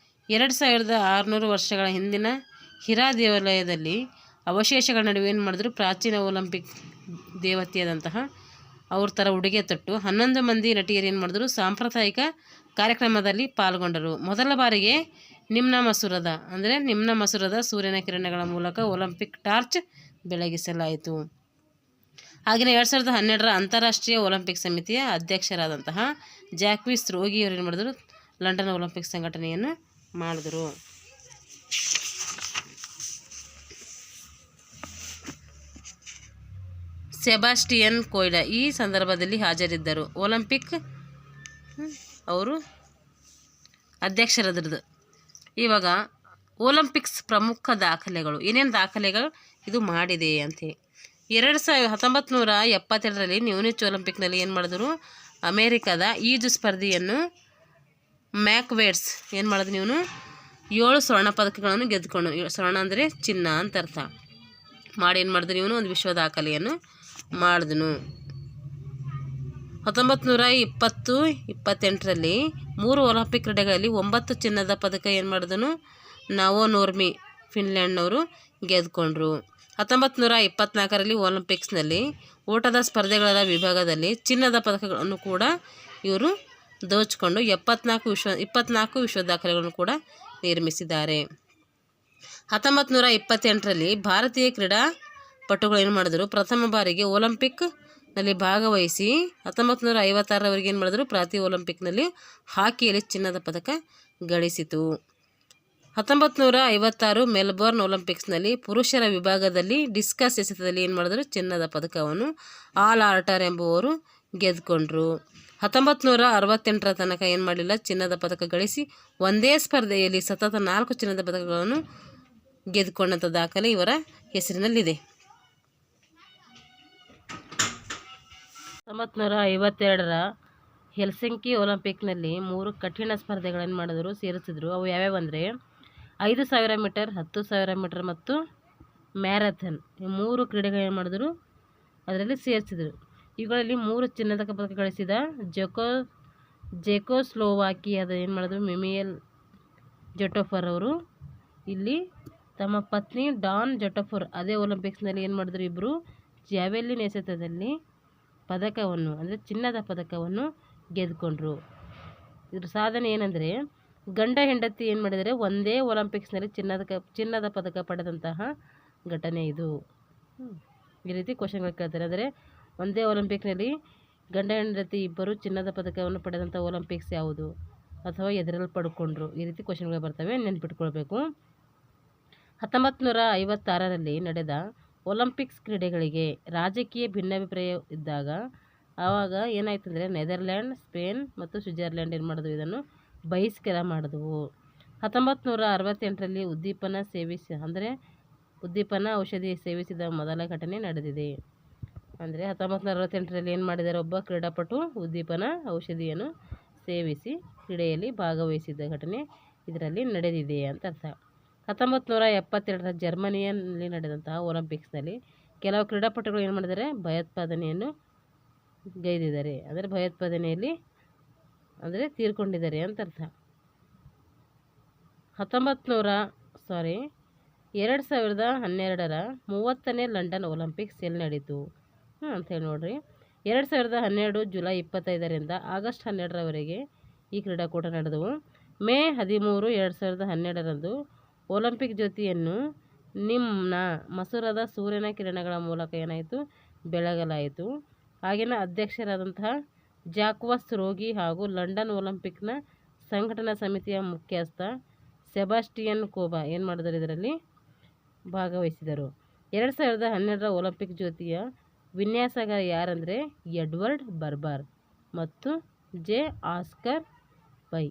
2600 ವರ್ಷಗಳ ಹಿಂದಿನ ಹಿರಾ ದೇವಾಲಯದಲ್ಲಿ ಅವಶೇಷಗಳ ನಡುವೆ ಏನು ಮಾಡಿದ್ರು, ಪ್ರಾಚೀನ ಒಲಿಂಪಿಕ್ ದೇವತೆಯಾದಂತಹ ಅವ್ರ ಥರ ಉಡುಗೆ ತೊಟ್ಟು 11 ಮಂದಿ ನಟಿಯರು ಏನು ಮಾಡಿದ್ರು, ಸಾಂಪ್ರದಾಯಿಕ ಕಾರ್ಯಕ್ರಮದಲ್ಲಿ ಪಾಲ್ಗೊಂಡರು. ಮೊದಲ ಬಾರಿಗೆ ನಿಮ್ನ ಮಸೂರದ ಸೂರ್ಯನ ಕಿರಣಗಳ ಮೂಲಕ ಒಲಿಂಪಿಕ್ ಟಾರ್ಚ್ ಬೆಳಗಿಸಲಾಯಿತು. ಹಾಗೆಯೇ 2012ರ ಅಂತಾರಾಷ್ಟ್ರೀಯ ಒಲಿಂಪಿಕ್ ಸಮಿತಿಯ ಅಧ್ಯಕ್ಷರಾದಂತಹ ಜಾಕ್ವಿಸ್ ರೋಗಿಯವರು ಏನು ಮಾಡಿದ್ರು, ಲಂಡನ್ ಒಲಿಂಪಿಕ್ ಸಂಘಟನೆಯನ್ನು ಮಾಡಿದ್ರು. ಸೆಬಾಸ್ಟಿಯನ್ ಕೊಯ್ಡಾ ಈ ಸಂದರ್ಭದಲ್ಲಿ ಹಾಜರಿದ್ದರು. ಒಲಿಂಪಿಕ್ ಅವರು ಅಧ್ಯಕ್ಷರದ್ರದ್ದು. ಇವಾಗ ಒಲಿಂಪಿಕ್ಸ್ ಪ್ರಮುಖ ದಾಖಲೆಗಳು, ಏನೇನು ದಾಖಲೆಗಳು ಇದು ಮಾಡಿದೆ ಅಂಥೇಳಿ 1972ರಲ್ಲಿ ಮ್ಯೂನಿಚ್ ಒಲಿಂಪಿಕ್ನಲ್ಲಿ ಏನು ಮಾಡಿದ್ರು, ಅಮೇರಿಕಾದ ಈಜು ಸ್ಪರ್ಧೆಯನ್ನು ಮ್ಯಾಕ್ವೇಡ್ಸ್ ಏನು ಮಾಡಿದ್ರು, ಇವನು 7 ಸ್ವರ್ಣ ಪದಕಗಳನ್ನು ಗೆದ್ದುಕೊಂಡು, ಸ್ವರ್ಣ ಅಂದರೆ ಚಿನ್ನ ಅಂತ ಅರ್ಥ ಮಾಡಿ ಏನು ಮಾಡಿದ್ರು, ಇವನು ಒಂದು ವಿಶ್ವ ದಾಖಲೆಯನ್ನು ಮಾಡಿದನು. 1920-28ರಲ್ಲಿ 3 ಒಲಿಂಪಿಕ್ ಕ್ರೀಡೆಗಳಲ್ಲಿ 9 ಚಿನ್ನದ ಪದಕ ಏನು ಮಾಡಿದನು, ನಾವೋ ನೋರ್ಮಿ ಫಿನ್ಲ್ಯಾಂಡ್ನವರು ಗೆದ್ಕೊಂಡ್ರು. 1924ರಲ್ಲಿ ಒಲಿಂಪಿಕ್ಸ್ನಲ್ಲಿ ಓಟದ ಸ್ಪರ್ಧೆಗಳ ವಿಭಾಗದಲ್ಲಿ ಚಿನ್ನದ ಪದಕಗಳನ್ನು ಕೂಡ ಇವರು ದೋಚಿಕೊಂಡು 24 ವಿಶ್ವ ದಾಖಲೆಗಳನ್ನು ಕೂಡ ನಿರ್ಮಿಸಿದ್ದಾರೆ. 1928ರಲ್ಲಿ ಭಾರತೀಯ ಕ್ರೀಡಾಪಟುಗಳು ಏನು ಮಾಡಿದ್ರು, ಪ್ರಥಮ ಬಾರಿಗೆ ಒಲಿಂಪಿಕ್ನಲ್ಲಿ ಭಾಗವಹಿಸಿ 1956ರವರೆಗೆ ಏನು ಮಾಡಿದ್ರು, ಪ್ರತಿ ಒಲಿಂಪಿಕ್ನಲ್ಲಿ ಹಾಕಿಯಲ್ಲಿ ಚಿನ್ನದ ಪದಕ ಗಳಿಸಿತು. 1956 ಮೆಲ್ಬೋರ್ನ್ ಒಲಿಂಪಿಕ್ಸ್ನಲ್ಲಿ ಪುರುಷರ ವಿಭಾಗದಲ್ಲಿ ಡಿಸ್ಕಸ್ ಎಸೆತದಲ್ಲಿ ಏನು ಮಾಡಿದ್ರು, ಚಿನ್ನದ ಪದಕವನ್ನು ಆಲ್ ಆರ್ಟರ್ ಎಂಬುವರು ಗೆದ್ಕೊಂಡ್ರು. 1968ರ ತನಕ ಏನು ಮಾಡಲಿಲ್ಲ, ಚಿನ್ನದ ಪದಕ ಗಳಿಸಿ ಒಂದೇ ಸ್ಪರ್ಧೆಯಲ್ಲಿ ಸತತ 4 ಚಿನ್ನದ ಪದಕಗಳನ್ನು ಗೆದ್ಕೊಂಡಂಥ ದಾಖಲೆ ಇವರ ಹೆಸರಿನಲ್ಲಿದೆ. 1952ರ ಹೆಲ್ಸಿಂಕಿ ಒಲಿಂಪಿಕ್ನಲ್ಲಿ 3 ಕಠಿಣ ಸ್ಪರ್ಧೆಗಳನ್ನು ಮಾಡಿದ್ರು, ಸೇರಿಸಿದ್ರು. ಅವು ಯಾವ್ಯಾವು ಅಂದರೆ 5000 ಮೀಟರ್, 10,000 ಮೀಟರ್ ಮತ್ತು ಮ್ಯಾರಥಾನ್. ಈ 3 ಕ್ರೀಡೆಗಳೇನು ಮಾಡಿದ್ರು, ಅದರಲ್ಲಿ ಸೇರಿಸಿದರು. ಇವುಗಳಲ್ಲಿ 3 ಚಿನ್ನದ ಪದಕ ಗಳಿಸಿದ ಜೆಕೋಸ್ಲೋವಾಕಿಯಾದ ಏನು ಮಾಡಿದ್ರು, ಮಿಮಿಯಲ್ ಜೊಟೊಫರ್ ಅವರು ಇಲ್ಲಿ ತಮ್ಮ ಪತ್ನಿ ಡಾನ್ ಜೊಟೊಫರ್ ಅದೇ ಒಲಿಂಪಿಕ್ಸ್ನಲ್ಲಿ ಏನು ಮಾಡಿದ್ರು, ಇಬ್ಬರು ಜಾವೆಲಿನ್ ಎಸೆತದಲ್ಲಿ ಪದಕವನ್ನು ಅಂದರೆ ಚಿನ್ನದ ಪದಕವನ್ನು ಗೆದ್ಕೊಂಡ್ರು. ಇದ್ರ ಸಾಧನೆ ಏನಂದರೆ, ಗಂಡ ಹೆಂಡತಿ ಏನು ಮಾಡಿದರೆ ಒಂದೇ ಒಲಿಂಪಿಕ್ಸ್ನಲ್ಲಿ ಚಿನ್ನದ ಪದಕ ಪಡೆದಂತಹ ಘಟನೆ ಇದು. ಈ ರೀತಿ ಕ್ವಶನ್ಗಳು ಕೇಳ್ತಾರೆ. ಅಂದರೆ ಒಂದೇ ಒಲಿಂಪಿಕ್ನಲ್ಲಿ ಗಂಡ ಹೆಂಡತಿ ಇಬ್ಬರು ಚಿನ್ನದ ಪದಕವನ್ನು ಪಡೆದಂಥ ಒಲಿಂಪಿಕ್ಸ್ ಯಾವುದು, ಅಥವಾ ಎದರಲ್ಲಿ ಪಡ್ಕೊಂಡ್ರು, ಈ ರೀತಿ ಕ್ವಶನ್ಗಳು ಬರ್ತವೆ, ನೆನ್ಪಿಟ್ಕೊಳ್ಬೇಕು. 1956ರಲ್ಲಿ ನಡೆದ ಒಲಿಂಪಿಕ್ಸ್ ಕ್ರೀಡೆಗಳಿಗೆ ರಾಜಕೀಯ ಭಿನ್ನಾಭಿಪ್ರಾಯ ಇದ್ದಾಗ ಆವಾಗ ಏನಾಯ್ತು ಅಂದರೆ, ನೆದರ್ಲ್ಯಾಂಡ್, ಸ್ಪೇನ್ ಮತ್ತು ಸ್ವಿಟ್ಜರ್ಲ್ಯಾಂಡ್ ಏನು ಮಾಡಿದ್ವು, ಇದನ್ನು ಬಹಿಷ್ಕಾರ ಮಾಡಿದವು. 1968ರಲ್ಲಿ ಉದ್ದೀಪನ ಔಷಧಿ ಸೇವಿಸಿದ ಮೊದಲ ಘಟನೆ ನಡೆದಿದೆ. ಅಂದರೆ 1968ರಲ್ಲಿ ಏನು ಮಾಡಿದ್ದಾರೆ, ಒಬ್ಬ ಕ್ರೀಡಾಪಟು ಉದ್ದೀಪನ ಔಷಧಿಯನ್ನು ಸೇವಿಸಿ ಕ್ರೀಡೆಯಲ್ಲಿ ಭಾಗವಹಿಸಿದ ಘಟನೆ ಇದರಲ್ಲಿ ನಡೆದಿದೆ ಅಂತ ಅರ್ಥ. 1972ರ ಜರ್ಮನಿಯಲ್ಲಿ ನಡೆದಂತಹ ಒಲಿಂಪಿಕ್ಸ್ನಲ್ಲಿ ಕೆಲವು ಕ್ರೀಡಾಪಟುಗಳು ಏನು ಮಾಡಿದ್ದಾರೆ, ಭಯೋತ್ಪಾದನೆಯನ್ನು ಗೈದಿದ್ದಾರೆ. ಅಂದರೆ ಭಯೋತ್ಪಾದನೆಯಲ್ಲಿ ಅಂದರೆ ತೀರ್ಕೊಂಡಿದ್ದಾರೆ ಅಂತ ಅರ್ಥ. 2012ರ 30ನೇ ಲಂಡನ್ ಒಲಿಂಪಿಕ್ಸ್ ಎಲ್ಲಿ ನಡೀತು ಅಂಥೇಳಿ ನೋಡ್ರಿ. 2012 ಜುಲೈ 25ರಿಂದ ಆಗಸ್ಟ್ 12ರವರೆಗೆ ಈ ಕ್ರೀಡಾಕೂಟ ನಡೆದವು. ಮೇ 13, 2012ರಂದು ಒಲಿಂಪಿಕ್ ಜ್ಯೋತಿಯನ್ನು ನಿಮ್ನ ಮಸೂರದ ಸೂರ್ಯನ ಕಿರಣಗಳ ಮೂಲಕ ಏನಾಯಿತು, ಬೆಳಗಲಾಯಿತು. ಆಗಿನ ಅಧ್ಯಕ್ಷರಾದಂತಹ ಜಾಕ್ವಸ್ ರೋಗಿ ಹಾಗೂ ಲಂಡನ್ ಒಲಿಂಪಿಕ್ನ ಸಂಘಟನಾ ಸಮಿತಿಯ ಮುಖ್ಯಸ್ಥ ಸೆಬಾಸ್ಟಿಯನ್ ಕೋಬಾ ಏನು ಮಾಡಿದರು, ಇದರಲ್ಲಿ ಭಾಗವಹಿಸಿದರು. 2012ರ ಒಲಿಂಪಿಕ್ ಜ್ಯೋತಿಯ ವಿನ್ಯಾಸಗಾರ ಯಾರಂದರೆ ಎಡ್ವರ್ಡ್ ಬರ್ಬರ್ ಮತ್ತು ಜೆ ಆಸ್ಕರ್ ಪೈ.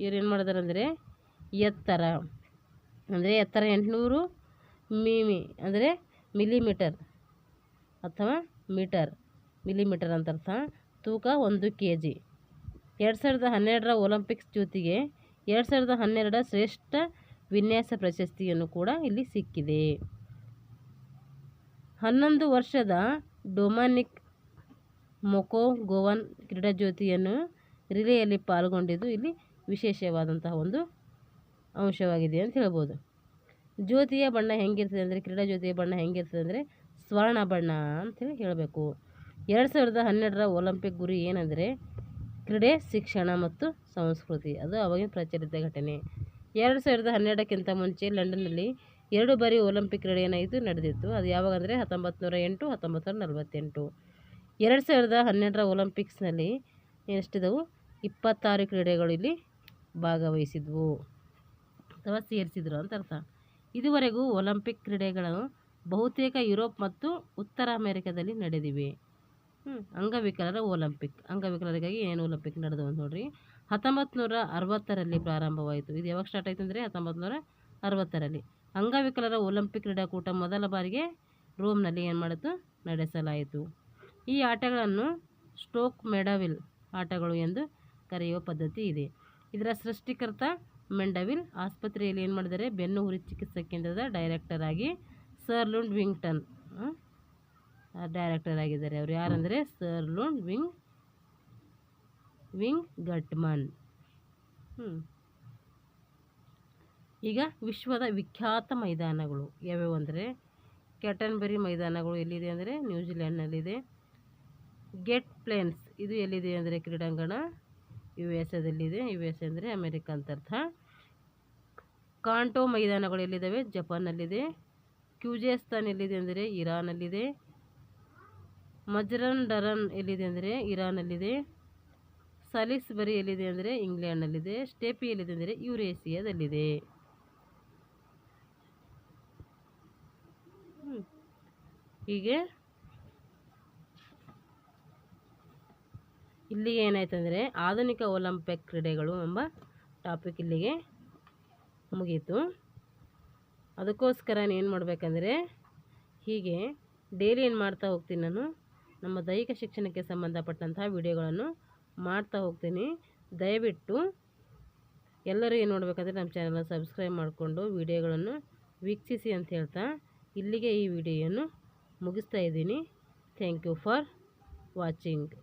ಇವ್ರು ಏನು ಮಾಡಿದಾರೆ ಅಂದರೆ ಎತ್ತರ 800 ಮಿಮಿ ಅಂದರೆ ಮಿಲಿಮೀಟರ್ ಅಥವಾ ಮಿಲಿಮೀಟರ್ ಅಂತ ಅರ್ಥ, ತೂಕ 1 kg. 2012ರ ಒಲಿಂಪಿಕ್ಸ್ ಜ್ಯೋತಿಗೆ 2012 ಶ್ರೇಷ್ಠ ವಿನ್ಯಾಸ ಪ್ರಶಸ್ತಿಯನ್ನು ಕೂಡ ಇಲ್ಲಿ ಸಿಕ್ಕಿದೆ. 11 ವರ್ಷದ ಡೊಮಿನಿಕ್ ಮೊಕೊಗೊವನ್ ಕ್ರೀಡಾಜ್ಯೋತಿಯನ್ನು ರಿಲೇಯಲ್ಲಿ ಪಾಲ್ಗೊಂಡಿದ್ದು ಇಲ್ಲಿ ವಿಶೇಷವಾದಂತಹ ಒಂದು ಅಂಶವಾಗಿದೆ ಅಂತ ಹೇಳ್ಬೋದು. ಜ್ಯೋತಿಯ ಬಣ್ಣ ಹೆಂಗಿರ್ತದೆ ಅಂದರೆ, ಕ್ರೀಡಾ ಜ್ಯೋತಿಯ ಬಣ್ಣ ಹೆಂಗಿರ್ತದೆ ಅಂದರೆ ಸ್ವರ್ಣ ಬಣ್ಣ ಅಂತೇಳಿ ಹೇಳಬೇಕು. 2012ರ ಒಲಿಂಪಿಕ್ ಗುರಿ ಏನಂದರೆ ಕ್ರೀಡೆ, ಶಿಕ್ಷಣ ಮತ್ತು ಸಂಸ್ಕೃತಿ. ಅದು ಅವಾಗಿನ ಪ್ರಚಲಿತ ಘಟನೆ. 2012ಕ್ಕಿಂತ ಮುಂಚೆ ಲಂಡನ್ನಲ್ಲಿ 2 ಬಾರಿ ಒಲಿಂಪಿಕ್ ಕ್ರೀಡೆ ಏನಾಯಿತು ನಡೆದಿತ್ತು. ಅದು ಯಾವಾಗ ಅಂದರೆ 1908, 1948. 2012ರ ಒಲಿಂಪಿಕ್ಸ್ನಲ್ಲಿ ಎಷ್ಟಿದವು, 26 ಕ್ರೀಡೆಗಳು ಇಲ್ಲಿ ಭಾಗವಹಿಸಿದ್ವು ಅಥವಾ ಸೇರಿಸಿದ್ರು ಅಂತ ಅರ್ಥ. ಇದುವರೆಗೂ ಒಲಿಂಪಿಕ್ ಕ್ರೀಡೆಗಳು ಬಹುತೇಕ ಯುರೋಪ್ ಮತ್ತು ಉತ್ತರ ಅಮೆರಿಕದಲ್ಲಿ ನಡೆದಿವೆ. ಅಂಗವಿಕಲರ ಒಲಿಂಪಿಕ್, ಅಂಗವಿಕಲರಿಗಾಗಿ ಏನು ಒಲಿಂಪಿಕ್ ನಡೆದವು ನೋಡ್ರಿ. 1960ರಲ್ಲಿ ಪ್ರಾರಂಭವಾಯಿತು. ಇದು ಯಾವಾಗ ಸ್ಟಾರ್ಟ್ ಆಯಿತು ಅಂದರೆ 1960ರಲ್ಲಿ. ಅಂಗವಿಕಲರ ಒಲಿಂಪಿಕ್ ಕ್ರೀಡಾಕೂಟ ಮೊದಲ ಬಾರಿಗೆ ರೋಮ್ನಲ್ಲಿ ಏನು ಮಾಡಿತು, ನಡೆಸಲಾಯಿತು. ಈ ಆಟಗಳನ್ನು ಸ್ಟೋಕ್ ಮೆಡವಿಲ್ ಆಟಗಳು ಎಂದು ಕರೆಯುವ ಪದ್ಧತಿ ಇದೆ. ಇದರ ಸೃಷ್ಟಿಕರ್ತ ಮೆಂಡವಿಲ್ ಆಸ್ಪತ್ರೆಯಲ್ಲಿ ಏನು ಮಾಡಿದ್ದಾರೆ, ಬೆನ್ನು ಹುರಿ ಚಿಕಿತ್ಸಾ ಕೇಂದ್ರದ ಡೈರೆಕ್ಟರ್ ಆಗಿ ಸರ್ ಲುಂಡ್ ವಿಂಗ್ಟನ್ ಡೈರೆಕ್ಟರ್ ಆಗಿದ್ದಾರೆ. ಅವರು ಯಾರಂದರೆ ಸರ್ ಲುಂಡ್ ವಿಂಗ್ ಗಟ್ಮನ್. ಈಗ ವಿಶ್ವದ ವಿಖ್ಯಾತ ಮೈದಾನಗಳು ಯಾವ್ಯಾವು ಅಂದರೆ, ಕ್ಯಾಟನ್ಬರಿ ಮೈದಾನಗಳು ಎಲ್ಲಿದೆ ಅಂದರೆ ನ್ಯೂಜಿಲೆಂಡ್ನಲ್ಲಿದೆ. ಗೆಟ್ ಪ್ಲೇನ್ಸ್ ಇದು ಎಲ್ಲಿದೆ ಅಂದರೆ ಕ್ರೀಡಾಂಗಣ USA USA ಅಂದರೆ ಅಮೆರಿಕ ಅಂತ ಅರ್ಥ. ಕಾಂಟೋ ಮೈದಾನಗಳು ಎಲ್ಲಿದ್ದಾವೆ, ಜಪಾನ್ನಲ್ಲಿದೆ. ಕ್ಯೂಜೆಸ್ತಾನ್ ಎಲ್ಲಿದೆ ಅಂದರೆ ಇರಾನಲ್ಲಿದೆ. ಮಜ್ರನ್ ಡರನ್ ಎಲ್ಲಿದೆ ಅಂದರೆ ಇರಾನಲ್ಲಿದೆ. ಸಾಲಿಸ್ಬರಿ ಎಲ್ಲಿದೆ ಅಂದರೆ ಇಂಗ್ಲೆಂಡ್ನಲ್ಲಿದೆ. ಸ್ಟೇಪಿ ಎಲ್ಲಿದೆ ಅಂದರೆ ಯುರೇಸಿಯಾದಲ್ಲಿದೆ. ಹೀಗೆ ಇಲ್ಲಿಗೆ ಏನಾಯ್ತು ಅಂದರೆ ಆಧುನಿಕ ಒಲಿಂಪಿಕ್ ಕ್ರೀಡೆಗಳು ಎಂಬ ಟಾಪಿಕ್ ಇಲ್ಲಿಗೆ ಮುಗೀತು. ಅದಕ್ಕೋಸ್ಕರ ಏನು ಮಾಡಬೇಕಂದ್ರೆ ಹೀಗೆ ಡೈಲಿ ಏನು ಮಾಡ್ತಾ ಹೋಗ್ತೀನಿ, ನಾನು ನಮ್ಮ ದೈಹಿಕ ಶಿಕ್ಷಣಕ್ಕೆ ಸಂಬಂಧಪಟ್ಟಂತಹ ವಿಡಿಯೋಗಳನ್ನು ಮಾಡ್ತಾ ಹೋಗ್ತೀನಿ. ದಯವಿಟ್ಟು ಎಲ್ಲರೂ ಏನು ಮಾಡಬೇಕಂದ್ರೆ ನಮ್ಮ ಚಾನಲ್ನ ಸಬ್ಸ್ಕ್ರೈಬ್ ಮಾಡಿಕೊಂಡು ವಿಡಿಯೋಗಳನ್ನು ವೀಕ್ಷಿಸಿ ಅಂತ ಹೇಳ್ತಾ ಇಲ್ಲಿಗೆ ಈ ವಿಡಿಯೋಯನ್ನು ಮುಗಿಸ್ತಾ ಇದ್ದೀನಿ. Thank you for watching.